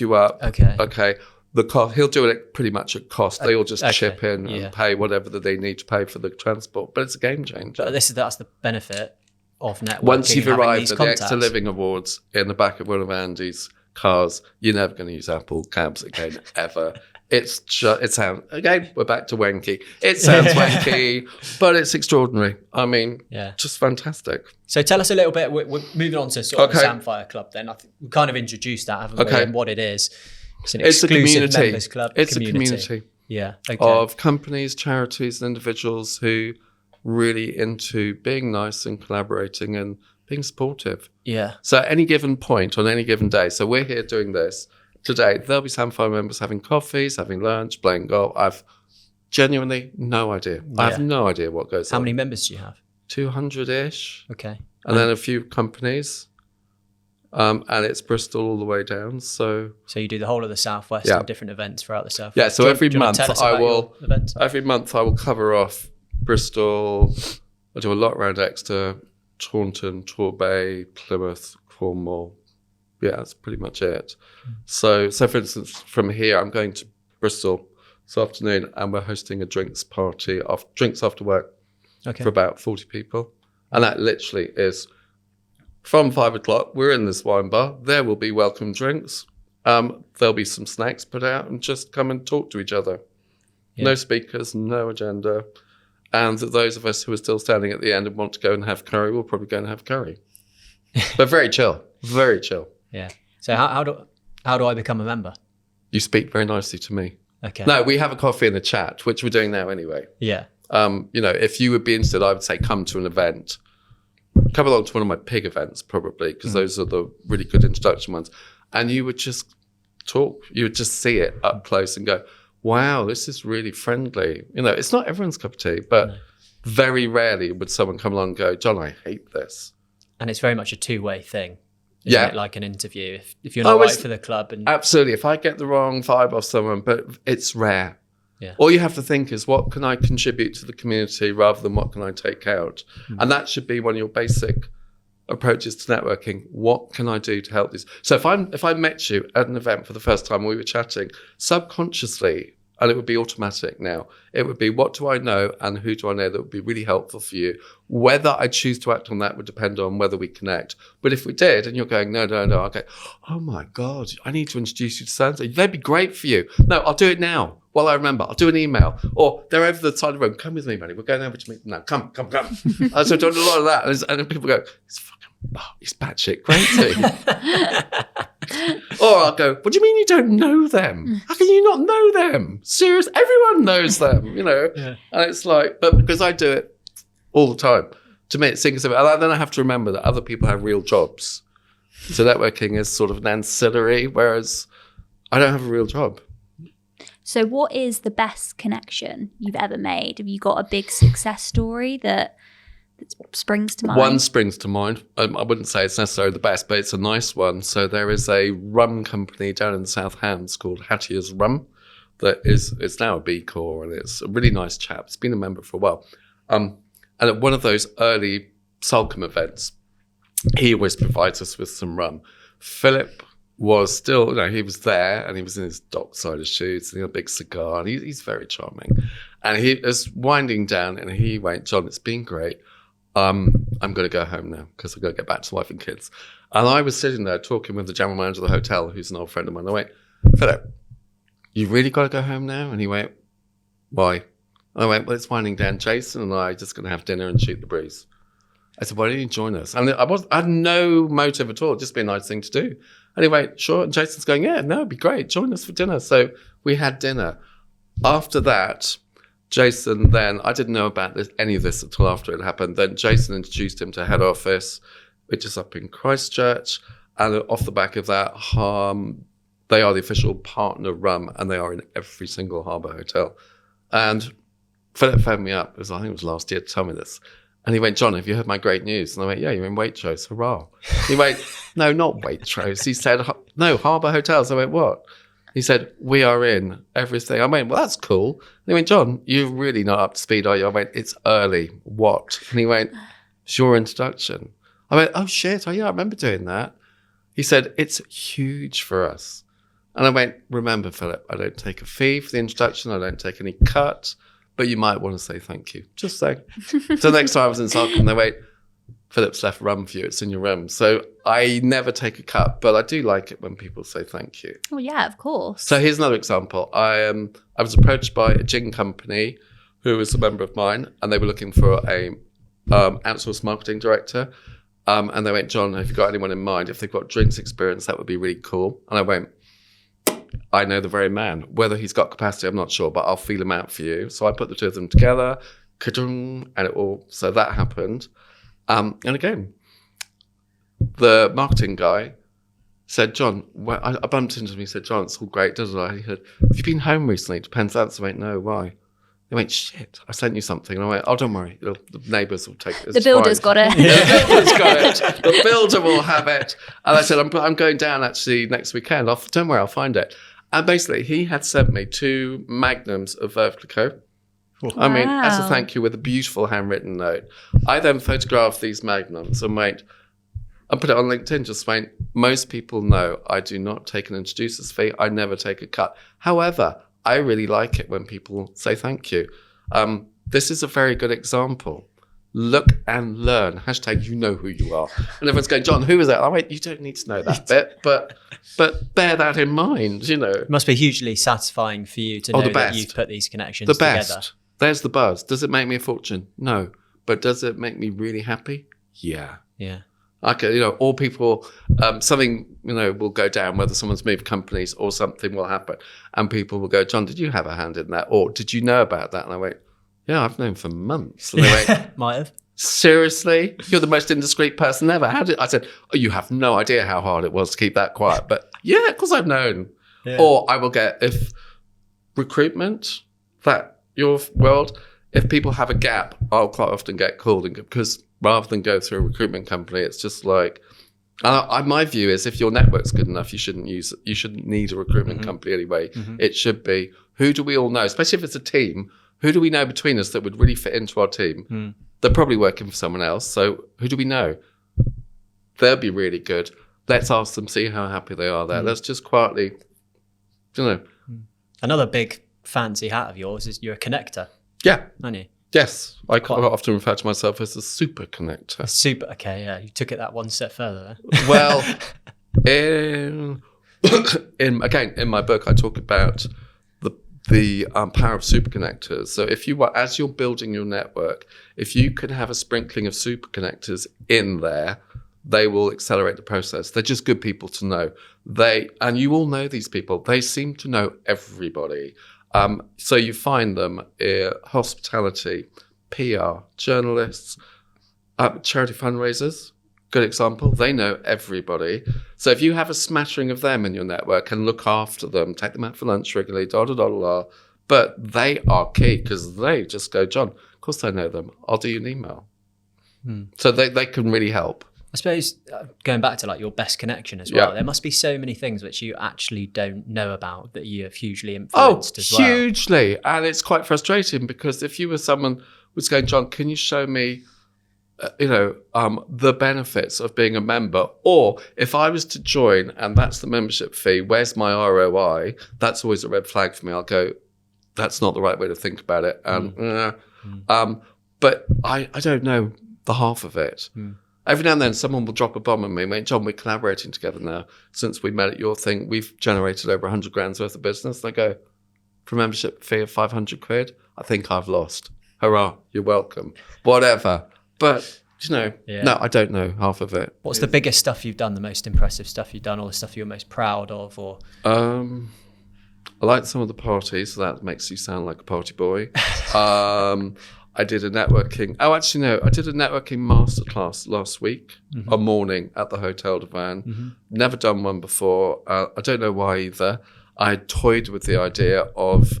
you up. Okay. The cost, he'll do it pretty much at cost. They all just chip in and pay whatever that they need to pay for the transport. But it's a game changer. But that's the benefit of networking. Once you've arrived at the contacts. Extra Living Awards in the back of one of Andy's cars, you're never going to use Apple cabs again, ever. It sounds, again, we're back to wanky. It sounds wanky, but it's extraordinary. I mean, just fantastic. So tell us a little bit, we're moving on to sort of the Samphire Club then. I think we kind of introduced that, haven't we, and what it is. It's an exclusive members club. It's a community of companies, charities and individuals who really into being nice and collaborating and being supportive. Yeah. So at any given point on any given day, so we're here doing this today, there'll be Samphire members having coffees, having lunch, playing golf. I've genuinely no idea. Yeah. I have no idea what goes on. How many members do you have? 200-ish. Okay. And then a few companies. And it's Bristol all the way down. So you do the whole of the Southwest and different events throughout the Southwest. Yeah, so every month I will cover off Bristol. I do a lot around Exeter, Taunton, Torbay, Plymouth, Cornwall. Yeah, that's pretty much it. So for instance, from here, I'm going to Bristol this afternoon, and we're hosting a drinks party, drinks after work, for about 40 people. And that literally is from 5 o'clock. We're in this wine bar. There will be welcome drinks. There'll be some snacks put out, and just come and talk to each other. Yeah. No speakers, no agenda. And those of us who are still standing at the end and want to go and have curry, will probably go and have curry. But very chill, very chill. Yeah. So how do I become a member? You speak very nicely to me. Okay. No, we have a coffee in the chat, which we're doing now anyway. Yeah. If you would be interested, I would say come to an event. Come along to one of my pig events, probably, because those are the really good introduction ones. And you would just talk. You would just see it up close and go, wow, this is really friendly. It's not everyone's cup of tea, but very rarely would someone come along and go, John, I hate this. And it's very much a two-way thing. Isn't it like an interview? If you're not right for the club. Absolutely. If I get the wrong vibe off someone, but it's rare. Yeah. All you have to think is, what can I contribute to the community rather than what can I take out? And that should be one of your basic approaches to networking. What can I do to help these? So if I met you at an event for the first time, we were chatting, subconsciously, And it would be automatic now. It would be, what do I know and who do I know that would be really helpful for you? Whether I choose to act on that would depend on whether we connect. But if we did, and you're going, no, I'll go, oh my God, I need to introduce you to so-and-so. They'd be great for you. No, I'll do it now. Well, I remember, I'll do an email. Or they're over the side of the room. Come with me, Maddi. We're going over to meet them now. Come. So I've done a lot of that. And then people go, he's batshit crazy. Or I'll go, what do you mean you don't know them? How can you not know them? Serious, everyone knows them, Yeah. And it's like, but because I do it all the time, to me it sinks in. And then I have to remember that other people have real jobs. So networking is sort of an ancillary, whereas I don't have a real job. So what is the best connection you've ever made? Have you got a big success story that springs to mind? One springs to mind. I wouldn't say it's necessarily the best, but it's a nice one. So there is a rum company down in the South Hams called Hattier's Rum that it's now a B Corp, and it's a really nice chap. It's been a member for a while. And at one of those early Salcombe events, he always provides us with some rum. Philip was still, he was there, and he was in his dockside shoes, and he had a big cigar, and he's very charming. And he was winding down, and he went, John, it's been great. I'm going to go home now because I've got to get back to wife and kids. And I was sitting there talking with the general manager of the hotel, who's an old friend of mine. I went, Philip, you really got to go home now? And he went, why? I went, well, it's winding down. Jason and I are just going to have dinner and shoot the breeze. I said, why don't you join us? And I had no motive at all, just be a nice thing to do. And he went, sure. And Jason's going, yeah, no, it'd be great. Join us for dinner. So we had dinner. After that, Jason then, I didn't know about any of this until after it happened. Then Jason introduced him to head office, which is up in Christchurch. And off the back of that, they are the official partner rum, and they are in every single harbour hotel. And Philip phoned me up, I think it was last year, to tell me this. And he went, John, have you heard my great news? And I went, yeah, you're in Waitrose, hurrah. He went, no, not Waitrose. He said, no, Harbour Hotels. I went, what? He said, we are in everything. I went, well, that's cool. And he went, John, you're really not up to speed, are you? I went, it's early. What? And he went, it's your introduction. I went, oh, shit. Oh, yeah, I remember doing that. He said, it's huge for us. And I went, remember, Philip, I don't take a fee for the introduction. I don't take any cut. But you might want to say thank you. Just saying. So next time I was in Salcombe, they went, Philip's left rum for you. It's in your room. So I never take a cut, but I do like it when people say thank you. Oh, yeah, of course. So here's another example. I was approached by a gin company who was a member of mine, and they were looking for a outsourced marketing director. And they went, John, have you got anyone in mind? If they've got drinks experience, that would be really cool. And I went, I know the very man. Whether he's got capacity, I'm not sure, but I'll feel him out for you. So I put the two of them together, and so that happened. And again, the marketing guy said, John, I bumped into him. He said, John, it's all great. He said, have you been home recently to Penzance? I went, no, why? They went, shit, I sent you something. And I went, oh, don't worry. The neighbours will take it. The builder's got it. The builder's got it. The builder will have it. And I said, I'm going down actually next weekend. Don't worry, I'll find it. And basically, he had sent me 2 magnums of Veuve Clicquot. Wow. I mean, as a thank you with a beautiful handwritten note. I then photographed these magnums and put it on LinkedIn, just went, most people know I do not take an introducer's fee. I never take a cut. However, I really like it when people say thank you. This is a very good example. Look and learn. # you know who you are. And everyone's going, John, who is that? I went, you don't need to know that bit, but bear that in mind, It must be hugely satisfying for you to know that you've put these connections together. There's the buzz. Does it make me a fortune? No. But does it make me really happy? Yeah. Yeah. Okay, all people, something, will go down, whether someone's moved companies or something will happen. And people will go, John, did you have a hand in that? Or did you know about that? And I went, yeah, I've known for months. And they went, might have. Seriously? You're the most indiscreet person ever. How did I said, oh, you have no idea how hard it was to keep that quiet. But yeah, of course I've known. Yeah. Or I will get, if recruitment, your world, if people have a gap, I'll quite often get called because rather than go through a recruitment company, it's just like, my view is if your network's good enough, you shouldn't need a recruitment company anyway. Mm-hmm. It should be, who do we all know, especially if it's a team, who do we know between us that would really fit into our team? Mm. They're probably working for someone else. So who do we know? They'll be really good. Let's ask them, see how happy they are there. Let's just quietly, Another big fancy hat of yours is you're a connector, Yeah. aren't you? Yes. I quite often refer to myself as a super connector. Super. Okay, yeah, you took it that one step further there. Well, in my book, I talk about the power of super connectors. So if you as you're building your network, if you can have a sprinkling of super connectors in there, they will accelerate the process. They're just good people to know. And you all know these people. They seem to know everybody. So you find them hospitality, PR, journalists, charity fundraisers. Good example. They know everybody. So if you have a smattering of them in your network and look after them, take them out for lunch regularly, but they are key because they just go, John, of course I know them. I'll do you an email. So they can really help. I suppose going back to like your best connection as well, there must be so many things which you actually don't know about that you have hugely influenced as well. Hugely. And it's quite frustrating because if you were someone who was going, John, can you show me the benefits of being a member, or if I was to join and that's the membership fee, where's my ROI? That's always a red flag for me. I'll go, that's not the right way to think about it. But I don't know the half of it. Every now and then someone will drop a bomb on me and John, we're collaborating together now. Since we met at your thing, we've generated over 100 grand's worth of business. And I go, for a membership fee of 500 quid, I think I've lost. Hurrah, you're welcome. Whatever. But, no, I don't know half of it. What's the biggest stuff you've done, the most impressive stuff you've done, or the stuff you're most proud of? Or I like some of the parties, so that makes you sound like a party boy. I did a networking. I did a networking masterclass last week, a morning at the Hotel de Van. Never done one before. I don't know why either. I had toyed with the idea of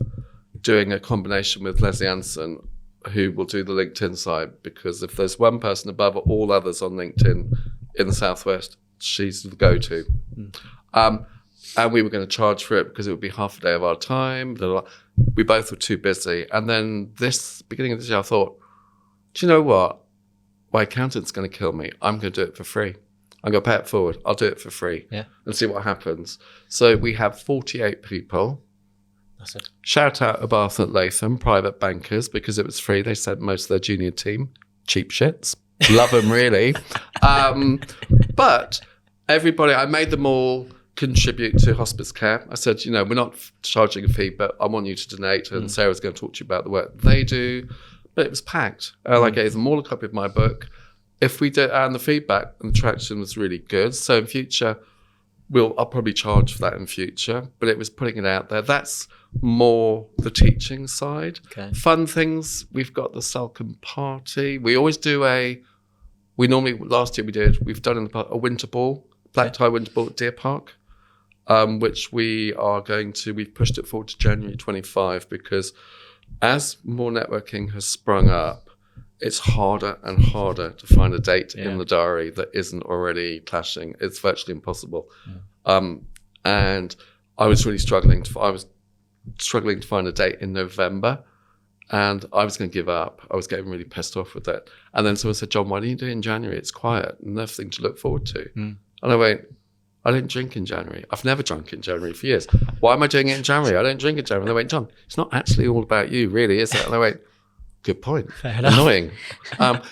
doing a combination with Leslie Anson, who will do the LinkedIn side, because if there's one person above all others on LinkedIn in the Southwest, she's the go-to. And we were going to charge for it because it would be half a day of our time. We both were too busy. And then beginning of this year, I thought, do you know what? My accountant's going to kill me. I'm going to do it for free. I'm going to pay it forward. I'll do it for free and see what happens. So we have 48 people. That's it. Shout out Abath at Latham, private bankers, because it was free. They sent most of their junior team. Cheap shits. Love them, really. But everybody, I made them all contribute to hospice care. I said, we're not charging a fee, but I want you to donate, and Sarah's going to talk to you about the work they do. But it was packed. I gave them all a copy of my book. If we did, and the feedback and the traction was really good. So in future, I'll probably charge for that in future, but it was putting it out there. That's more the teaching side. Okay. Fun things, we've got the Salcombe party. We always do last year we've done a winter ball, black tie winter ball at Deer Park, which we've pushed it forward to January 25, because as more networking has sprung up, it's harder and harder to find a date in the diary that isn't already clashing. It's virtually impossible. And I was really struggling to find a date in November, and I was going to give up. I was getting really pissed off with it. And then someone said, John, why don't you do it in January? It's quiet and nothing to look forward to. And I went, I don't drink in January. I've never drunk in January for years. Why am I doing it in January? I don't drink in January. And they went, John, it's not actually all about you, really, is it? And I went, good point. Annoying.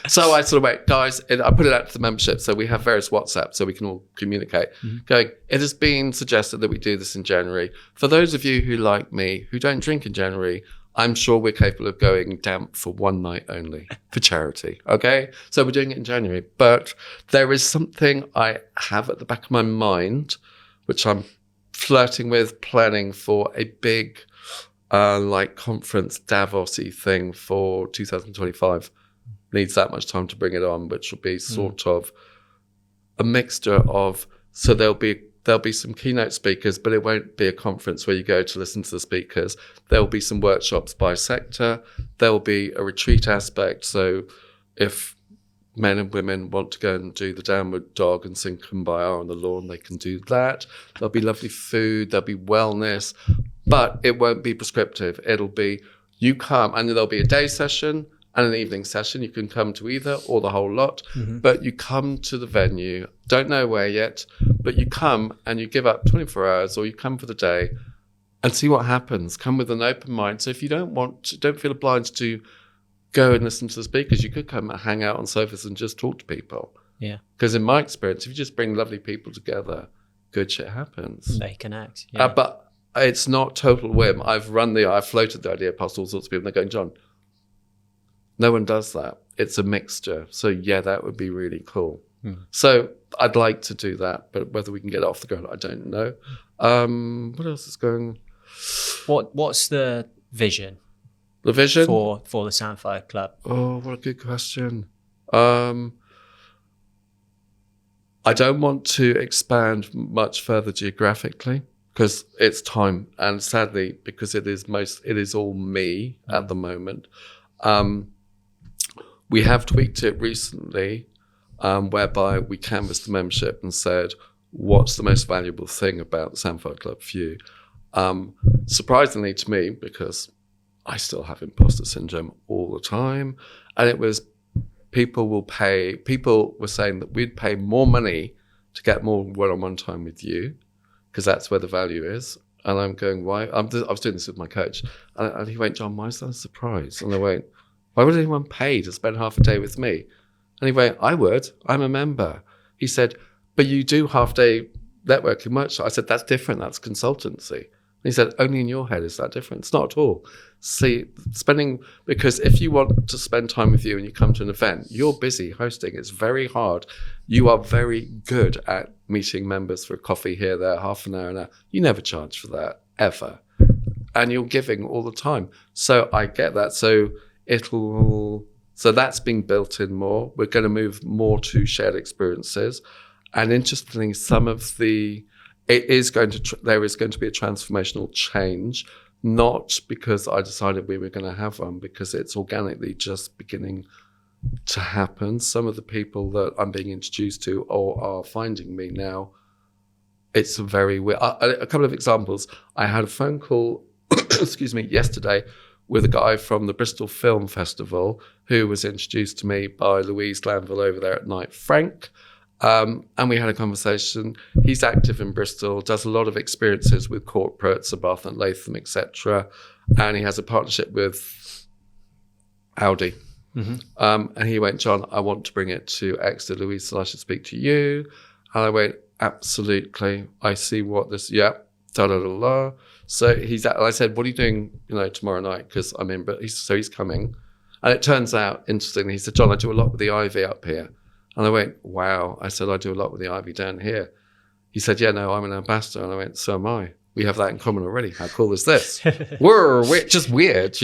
So I sort of went, guys, I put it out to the membership. So we have various WhatsApp so we can all communicate. Going, it has been suggested that we do this in January. For those of you who, like me, who don't drink in January, I'm sure we're capable of going damp for one night only for charity. Okay? So we're doing it in January. But there is something I have at the back of my mind, which I'm flirting with, planning for a big conference Davos-y thing for 2025. Needs that much time to bring it on, which will be sort of a mixture of, so there'll be some keynote speakers, but it won't be a conference where you go to listen to the speakers. There'll be some workshops by sector. There'll be a retreat aspect. So if men and women want to go and do the downward dog and sing Kumbaya on the lawn, they can do that. There'll be lovely food. There'll be wellness. But it won't be prescriptive. It'll be, you come, and there'll be a day session and an evening session. You can come to either or the whole lot, but you come to the venue, don't know where yet, but you come and you give up 24 hours, or you come for the day and see what happens. Come with an open mind. So if you don't feel obliged to go and listen to the speakers, you could come and hang out on sofas and just talk to people. Yeah. Because in my experience, if you just bring lovely people together, good shit happens. They connect. Yeah. But it's not total whim. I've floated the idea past all sorts of people. And they're going, John, no one does that. It's a mixture. So yeah, that would be really cool. So I'd like to do that, but whether we can get it off the ground, I don't know. What else is going? What's the vision? The vision for the Samphire Club? Oh, what a good question. I don't want to expand much further geographically because it's time, and sadly, because it is all me at the moment. We have tweaked it recently, whereby we canvassed the membership and said, what's the most valuable thing about the Samphire Club for you? Surprisingly to me, because I still have imposter syndrome all the time, and it was people were saying that we'd pay more money to get more one-on-one time with you, because that's where the value is. And I'm going, why? I was doing this with my coach, and he went, John, why is that a surprise? And I went, why would anyone pay to spend half a day with me? And he went, I would. I'm a member. He said, but you do half-day networking much. I said, that's different. That's consultancy. And he said, only in your head is that different. It's not at all. See, because if you want to spend time with you and you come to an event, you're busy hosting. It's very hard. You are very good at meeting members for a coffee here, there, half an hour, an hour. You never charge for that, ever. And you're giving all the time. So I get that. So that's being built in more. We're going to move more to shared experiences. And interestingly, there is going to be a transformational change, not because I decided we were going to have one, because it's organically just beginning to happen. Some of the people that I'm being introduced to or are finding me now, it's very weird. A couple of examples. I had a phone call, yesterday with a guy from the Bristol Film Festival who was introduced to me by Louise Glanville over there at Night Frank. And we had a conversation. He's active in Bristol, does a lot of experiences with corporates, Bath and Latham, etc. And he has a partnership with Audi. Mm-hmm. And he went, John, I want to bring it to Exeter. Louise said I should speak to you. And I went, absolutely. I see what this, da-da-da-da. So I said, what are you doing, tomorrow night? Because I'm in, so he's coming. And it turns out, interestingly, he said, John, I do a lot with the Ivy up here. And I went, wow. I said, I do a lot with the Ivy down here. He said, yeah, no, I'm an ambassador. And I went, so am I. We have that in common already. How cool is this? We're just weird,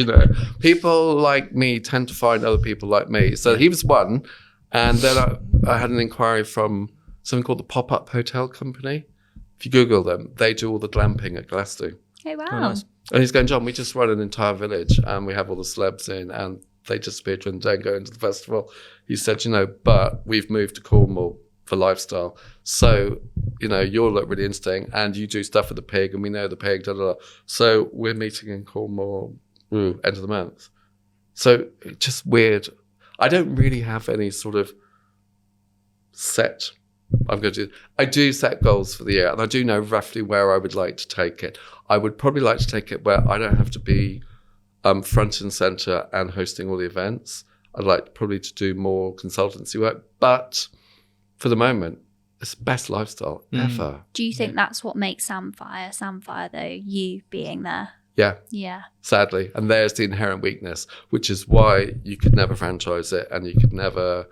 People like me tend to find other people like me. So he was one. And then I had an inquiry from something called the Pop-Up Hotel Company. If you Google them, they do all the glamping at Glasgow. Oh, wow. Oh, nice. And he's going, John, we just run an entire village and we have all the celebs in and they just appear during the day and go into the festival. He said, but we've moved to Cornwall for lifestyle. So, you'll look really interesting and you do stuff with the pig and we know the pig, da-da-da. So we're meeting in Cornwall, end of the month. So just weird. I don't really have any sort of set I do set goals for the year and I do know roughly where I would like to take it. I would probably like to take it where I don't have to be front and center and hosting all the events. I'd like probably to do more consultancy work, but for the moment, it's the best lifestyle ever. Do you think that's what makes Samphire though, you being there? Yeah. Sadly. And there's the inherent weakness, which is why you could never franchise it and you could never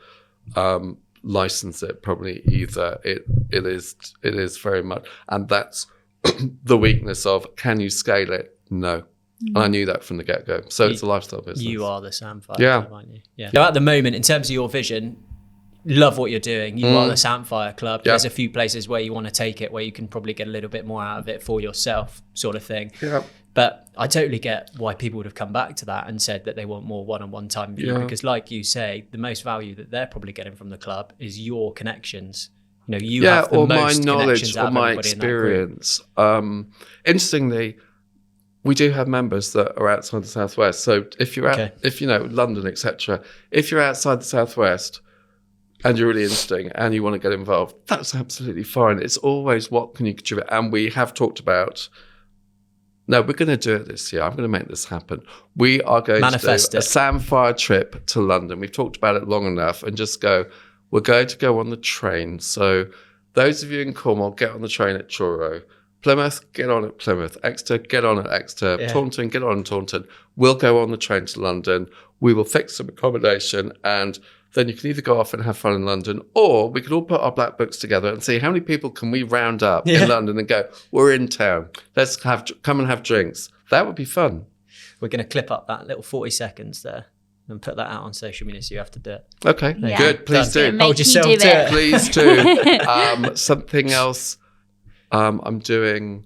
license it probably either. It is very much, and that's the weakness of, can you scale it? No. And I knew that from the get-go. So it's a lifestyle business. You are the Samphire Club, aren't you? Yeah. So at the moment, in terms of your vision, love what you're doing. You are the Samphire Club. There's a few places where you want to take it, where you can probably get a little bit more out of it for yourself, sort of thing. Yeah. But I totally get why people would have come back to that and said that they want more one-on-one time with you, because like you say, the most value that they're probably getting from the club is your connections. You have the most knowledge out or of my everybody experience. Interestingly, we do have members that are outside the Southwest. So if you're London, etc., if you're outside the Southwest and you're really interesting and you want to get involved, that's absolutely fine. It's always what can you contribute. And we have talked about no, we're going to do it this year. I'm going to make this happen. We are going Manifest to do a it. Samphire trip to London. We've talked about it long enough, and just go, we're going to go on the train. So those of you in Cornwall, get on the train at Truro. Plymouth, get on at Plymouth. Exeter, get on at Exeter. Yeah. Taunton, get on at Taunton. We'll go on the train to London. We will fix some accommodation, and then you can either go off and have fun in London, or we could all put our black books together and see how many people can we round up in London and go, we're in town. Let's come and have drinks. That would be fun. We're going to clip up that little 40 seconds there and put that out on social media, so you have to do it. Okay, Yeah. good. Please Done. do. Make Hold you yourself do to it. Please do. Something else I'm doing,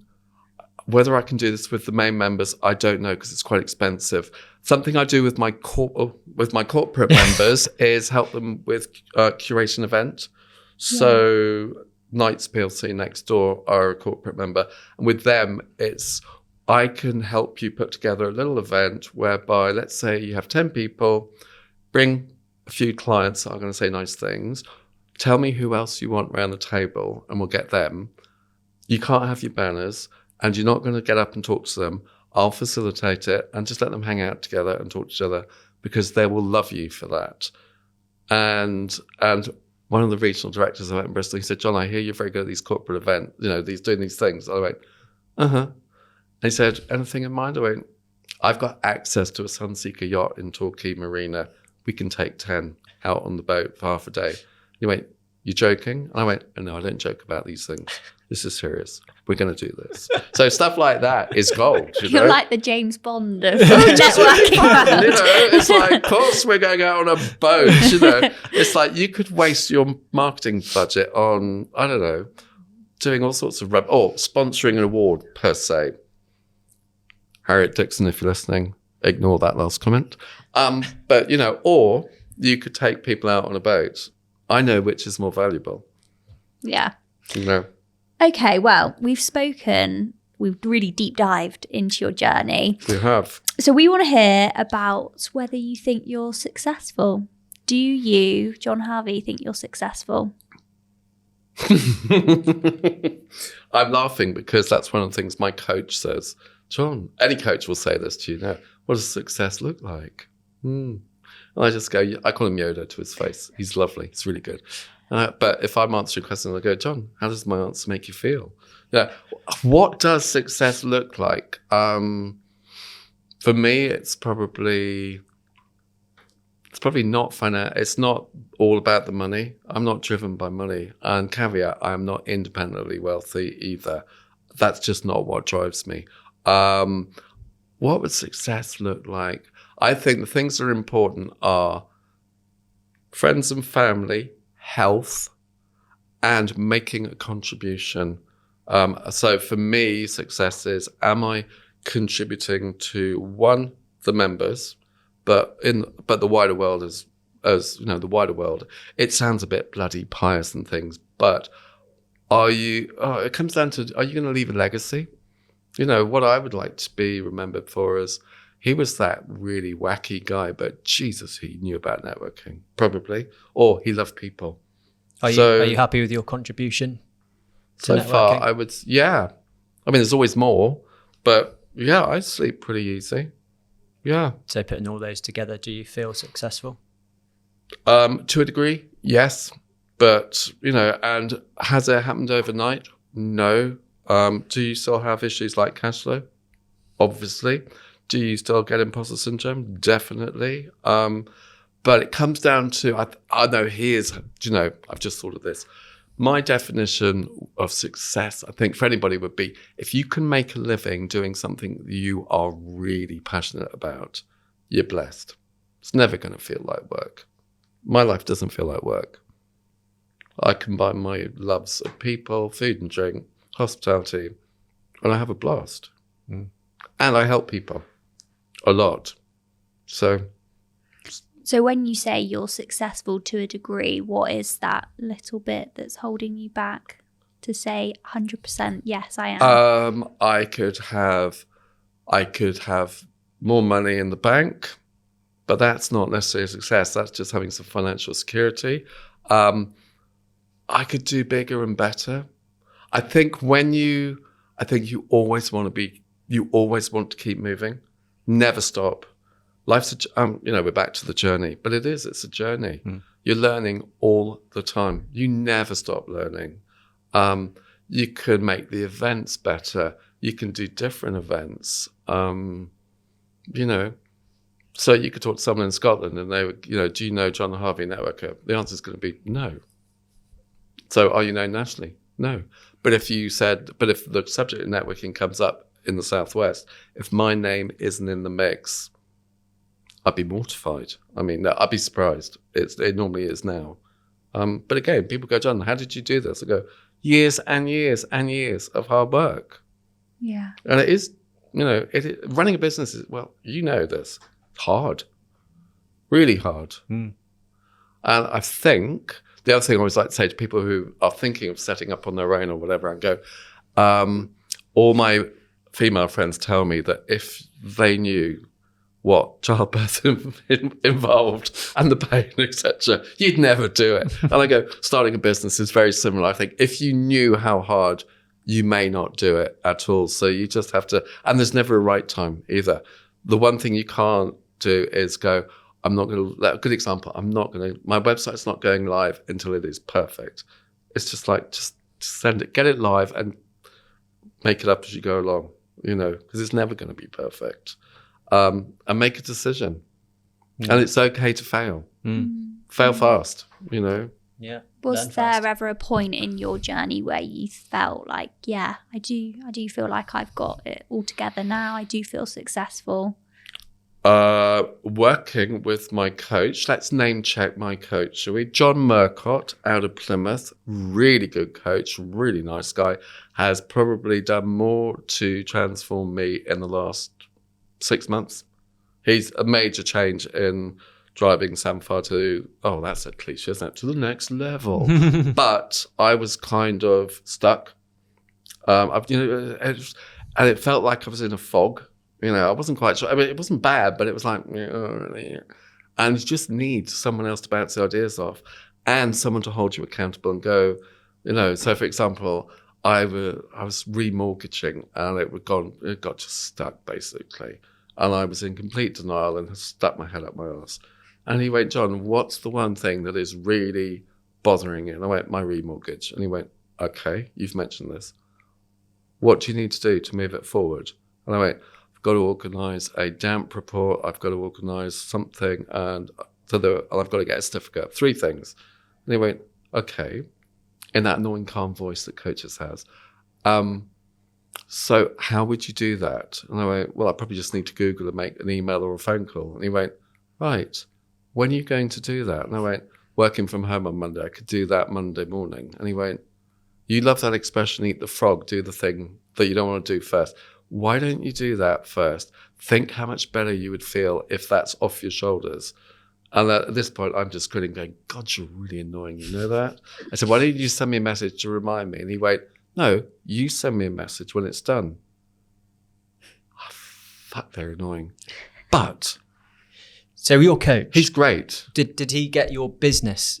whether I can do this with the main members, I don't know, because it's quite expensive. Something I do with my corporate members is help them with curation event. So Knights PLC next door are a corporate member, and with them it's I can help you put together a little event whereby, let's say you have 10 people, bring a few clients that are going to say nice things, tell me who else you want around the table and we'll get them. You can't have your banners, and you're not going to get up and talk to them. I'll facilitate it and just let them hang out together and talk to each other, because they will love you for that. And one of the regional directors I went in Bristol, he said, John, I hear you're very good at these corporate events, doing these things. I went, uh-huh. And he said, anything in mind? I went, I've got access to a Sunseeker yacht in Torquay Marina. We can take 10 out on the boat for half a day. He went, you joking? And I went, oh, no, I don't joke about these things. This is serious. We're going to do this. So stuff like that is gold. You're like the James Bond of networking world. It's like, of course we're going out on a boat. It's like you could waste your marketing budget on, I don't know, doing all sorts of or sponsoring an award per se. Harriet Dixon, if you're listening, ignore that last comment. But or you could take people out on a boat. I know which is more valuable. Yeah. No. Okay, well, we've really deep dived into your journey. We have. So we want to hear about whether you think you're successful. Do you, John Harvey, think you're successful? I'm laughing because that's one of the things my coach says. John, any coach will say this to you now. What does success look like? And I just go, I call him Yoda to his face. He's lovely. He's really good. But if I'm answering a question, I go, John, how does my answer make you feel? What does success look like? For me, it's probably not financial. It's not all about the money. I'm not driven by money. And caveat, I am not independently wealthy either. That's just not what drives me. What would success look like? I think the things that are important are friends and family, health, and making a contribution. So for me, success is, am I contributing to one, the members, but the wider world as the wider world. It sounds a bit bloody pious and things, but it comes down to, are you going to leave a legacy? What I would like to be remembered for is, he was that really wacky guy, but Jesus, he knew about networking, probably. Or he loved people. Are you happy with your contribution to so networking? far? I would, yeah. I mean, there's always more, but yeah, I sleep pretty easy. Yeah. So putting all those together, do you feel successful? To a degree, yes. But, and has it happened overnight? No. Do you still have issues like cash flow? Obviously. Do you still get imposter syndrome? Definitely. But it comes down to, I know I've just thought of this. My definition of success, I think for anybody would be, if you can make a living doing something you are really passionate about, you're blessed. It's never going to feel like work. My life doesn't feel like work. I combine my loves of people, food and drink, hospitality, and I have a blast. And I help people a lot. So when you say you're successful to a degree, what is that little bit that's holding you back to say 100% yes, I am? I could have more money in the bank, but that's not necessarily a success. That's just having some financial security. I could do bigger and better. I think you always want to be you always want to keep moving. Never stop. Life's we're back to the journey, but it's a journey. You're learning all the time. You never stop learning. You can make the events better. You can do different events. So you could talk to someone in Scotland and they would, do you know John and Harvey networker? The answer is going to be no. So are you known nationally? No. But if the subject of networking comes up in the Southwest, if my name isn't in the mix, I'd be mortified. I mean, no, I'd be surprised. It normally is now. But again, people go, John, how did you do this? I go, years and years and years of hard work. Yeah. And it is, running a business is, this, hard, really hard. And I think the other thing I always like to say to people who are thinking of setting up on their own or whatever, and go, all my female friends tell me that if they knew what childbirth involved and the pain, etc., you'd never do it. And I go, starting a business is very similar. I think if you knew how hard, you may not do it at all. So you just have to, and there's never a right time either. The one thing you can't do is go, I'm not going to, a good example, my website's not going live until it is perfect. It's just like, just send it, get it live and make it up as you go along, because it's never going to be perfect. And make a decision. And it's okay to fail. Fail fast, Yeah. Was there ever a point in your journey where you felt like, yeah, I do feel like I've got it all together now. I do feel successful? Working with my coach, let's name check my coach, shall we? John Murcott out of Plymouth, really good coach, really nice guy, has probably done more to transform me in the last 6 months. He's a major change in driving Samphire to, that's a cliche, isn't it? To the next level. But I was kind of stuck. And it felt like I was in a fog. I wasn't quite sure. I mean, it wasn't bad, but it was like, and you just need someone else to bounce the ideas off and someone to hold you accountable and go, so for example, I was remortgaging and it got just stuck basically. And I was in complete denial and stuck my head up my arse. And he went, John, what's the one thing that is really bothering you? And I went, my remortgage. And he went, okay, you've mentioned this. What do you need to do to move it forward? And I went, I've got to organise a damp report. I've got to organise something. And I've got to get a certificate. 3 things. And he went, okay, in that annoying, calm voice that coaches has. So how would you do that? And I went, well, I probably just need to Google and make an email or a phone call. And he went, right, when are you going to do that? And I went, working from home on Monday. I could do that Monday morning. And he went, you love that expression, eat the frog, do the thing that you don't want to do first. Why don't you do that first? Think how much better you would feel if that's off your shoulders. And at this point, I'm just grinning going, God, you're really annoying. You know that? I said, why don't you send me a message to remind me? And he went, no, you send me a message when it's done. Oh, fuck, they're annoying. But so your coach, he's great. Did he get your business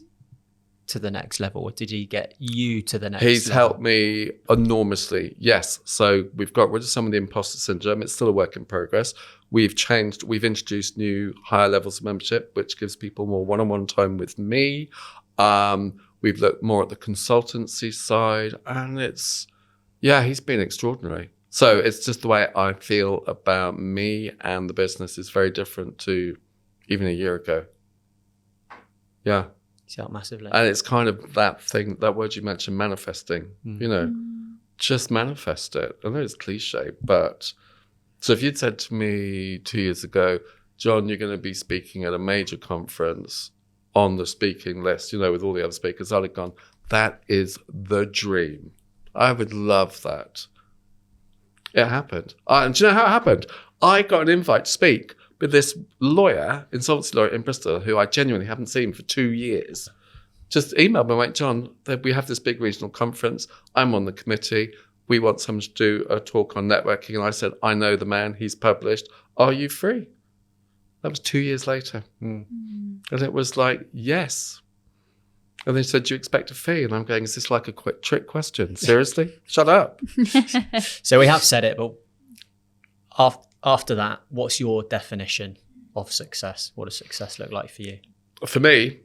to the next level, or did he get you to the next He's level? helped me enormously, yes. So we've got rid of some of the imposter syndrome. It's still a work in progress. We've introduced new higher levels of membership, which gives people more one-on-one time with me. We've looked more at the consultancy side, and he's been extraordinary. So it's just the way I feel about me and the business is very different to even a year ago. Yeah. He's helped massively. And it's kind of that word you mentioned, manifesting, just manifest it. I know it's cliche, but so if you'd said to me 2 years ago, John, you're going to be speaking at a major conference on the speaking list, with all the other speakers, I'd have gone, that is the dream. I would love that. It happened. And do you know how it happened? I got an invite to speak with this lawyer, insolvency lawyer in Bristol, who I genuinely haven't seen for 2 years. Just emailed me and went, John, we have this big regional conference. I'm on the committee. We want someone to do a talk on networking. And I said, I know the man. He's published. Are you free? That was 2 years later. And it was like, yes. And they said, do you expect a fee? And I'm going, is this like a quick trick question? Seriously? Shut up. So we have said it, but After that, what's your definition of success? What does success look like for you? For me,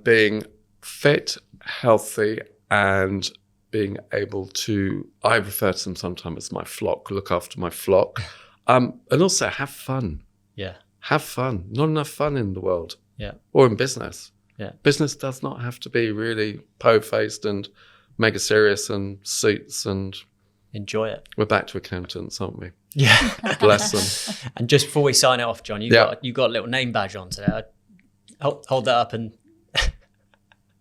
being fit, healthy, and being able to, I refer to them sometimes as my flock, look after my flock, and also have fun. Yeah. Have fun. Not enough fun in the world. Yeah. Or in business. Yeah. Business does not have to be really po-faced and mega serious and suits, and enjoy it. we're back to accountants, aren't we? Yeah. Bless them. And just before we sign it off, John, you got a little name badge on today. Hold that up and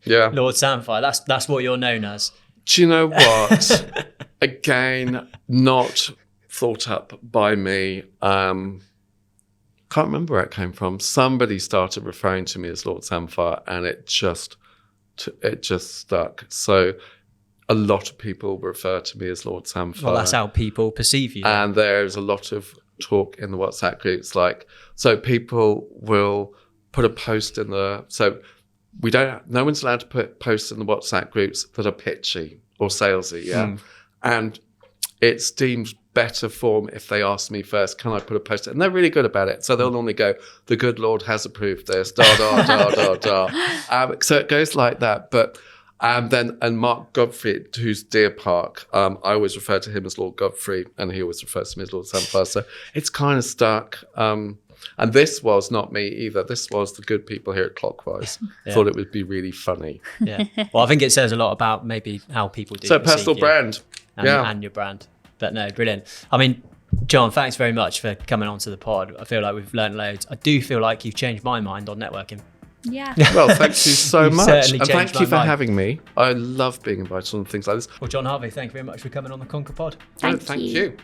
Yeah. Lord Samphire. That's what you're known as. Do you know what? Again, not thought up by me. Can't remember where it came from. Somebody started referring to me as Lord Samphire, and it just stuck. So a lot of people refer to me as Lord Samphire. Well, that's how people perceive you. And there's a lot of talk in the WhatsApp groups, so people will put a post in no one's allowed to put posts in the WhatsApp groups that are pitchy or salesy, and it's deemed better form if they ask me first, can I put a post in? And they're really good about it. So they'll normally go, the good Lord has approved this, da, da, da, da, da. So it goes like that. But and Mark Godfrey, who's Deer Park, I always refer to him as Lord Godfrey, and he always refers to me as Lord Samphire. So it's kind of stuck. And this was not me either. This was the good people here at Clockwise. Thought it would be really funny. Yeah. Well, I think it says a lot about maybe how people do. So personal brand. And your brand. But no, brilliant. I mean, John, thanks very much for coming onto the pod. I feel like we've learned loads. I do feel like you've changed my mind on networking. Yeah. Well, thank you so You've much. certainly And changed thank you my for mind. having me. I love being invited on things like this. Well, John Harvey, thank you very much for coming on the Conquer pod. Thank Thank you.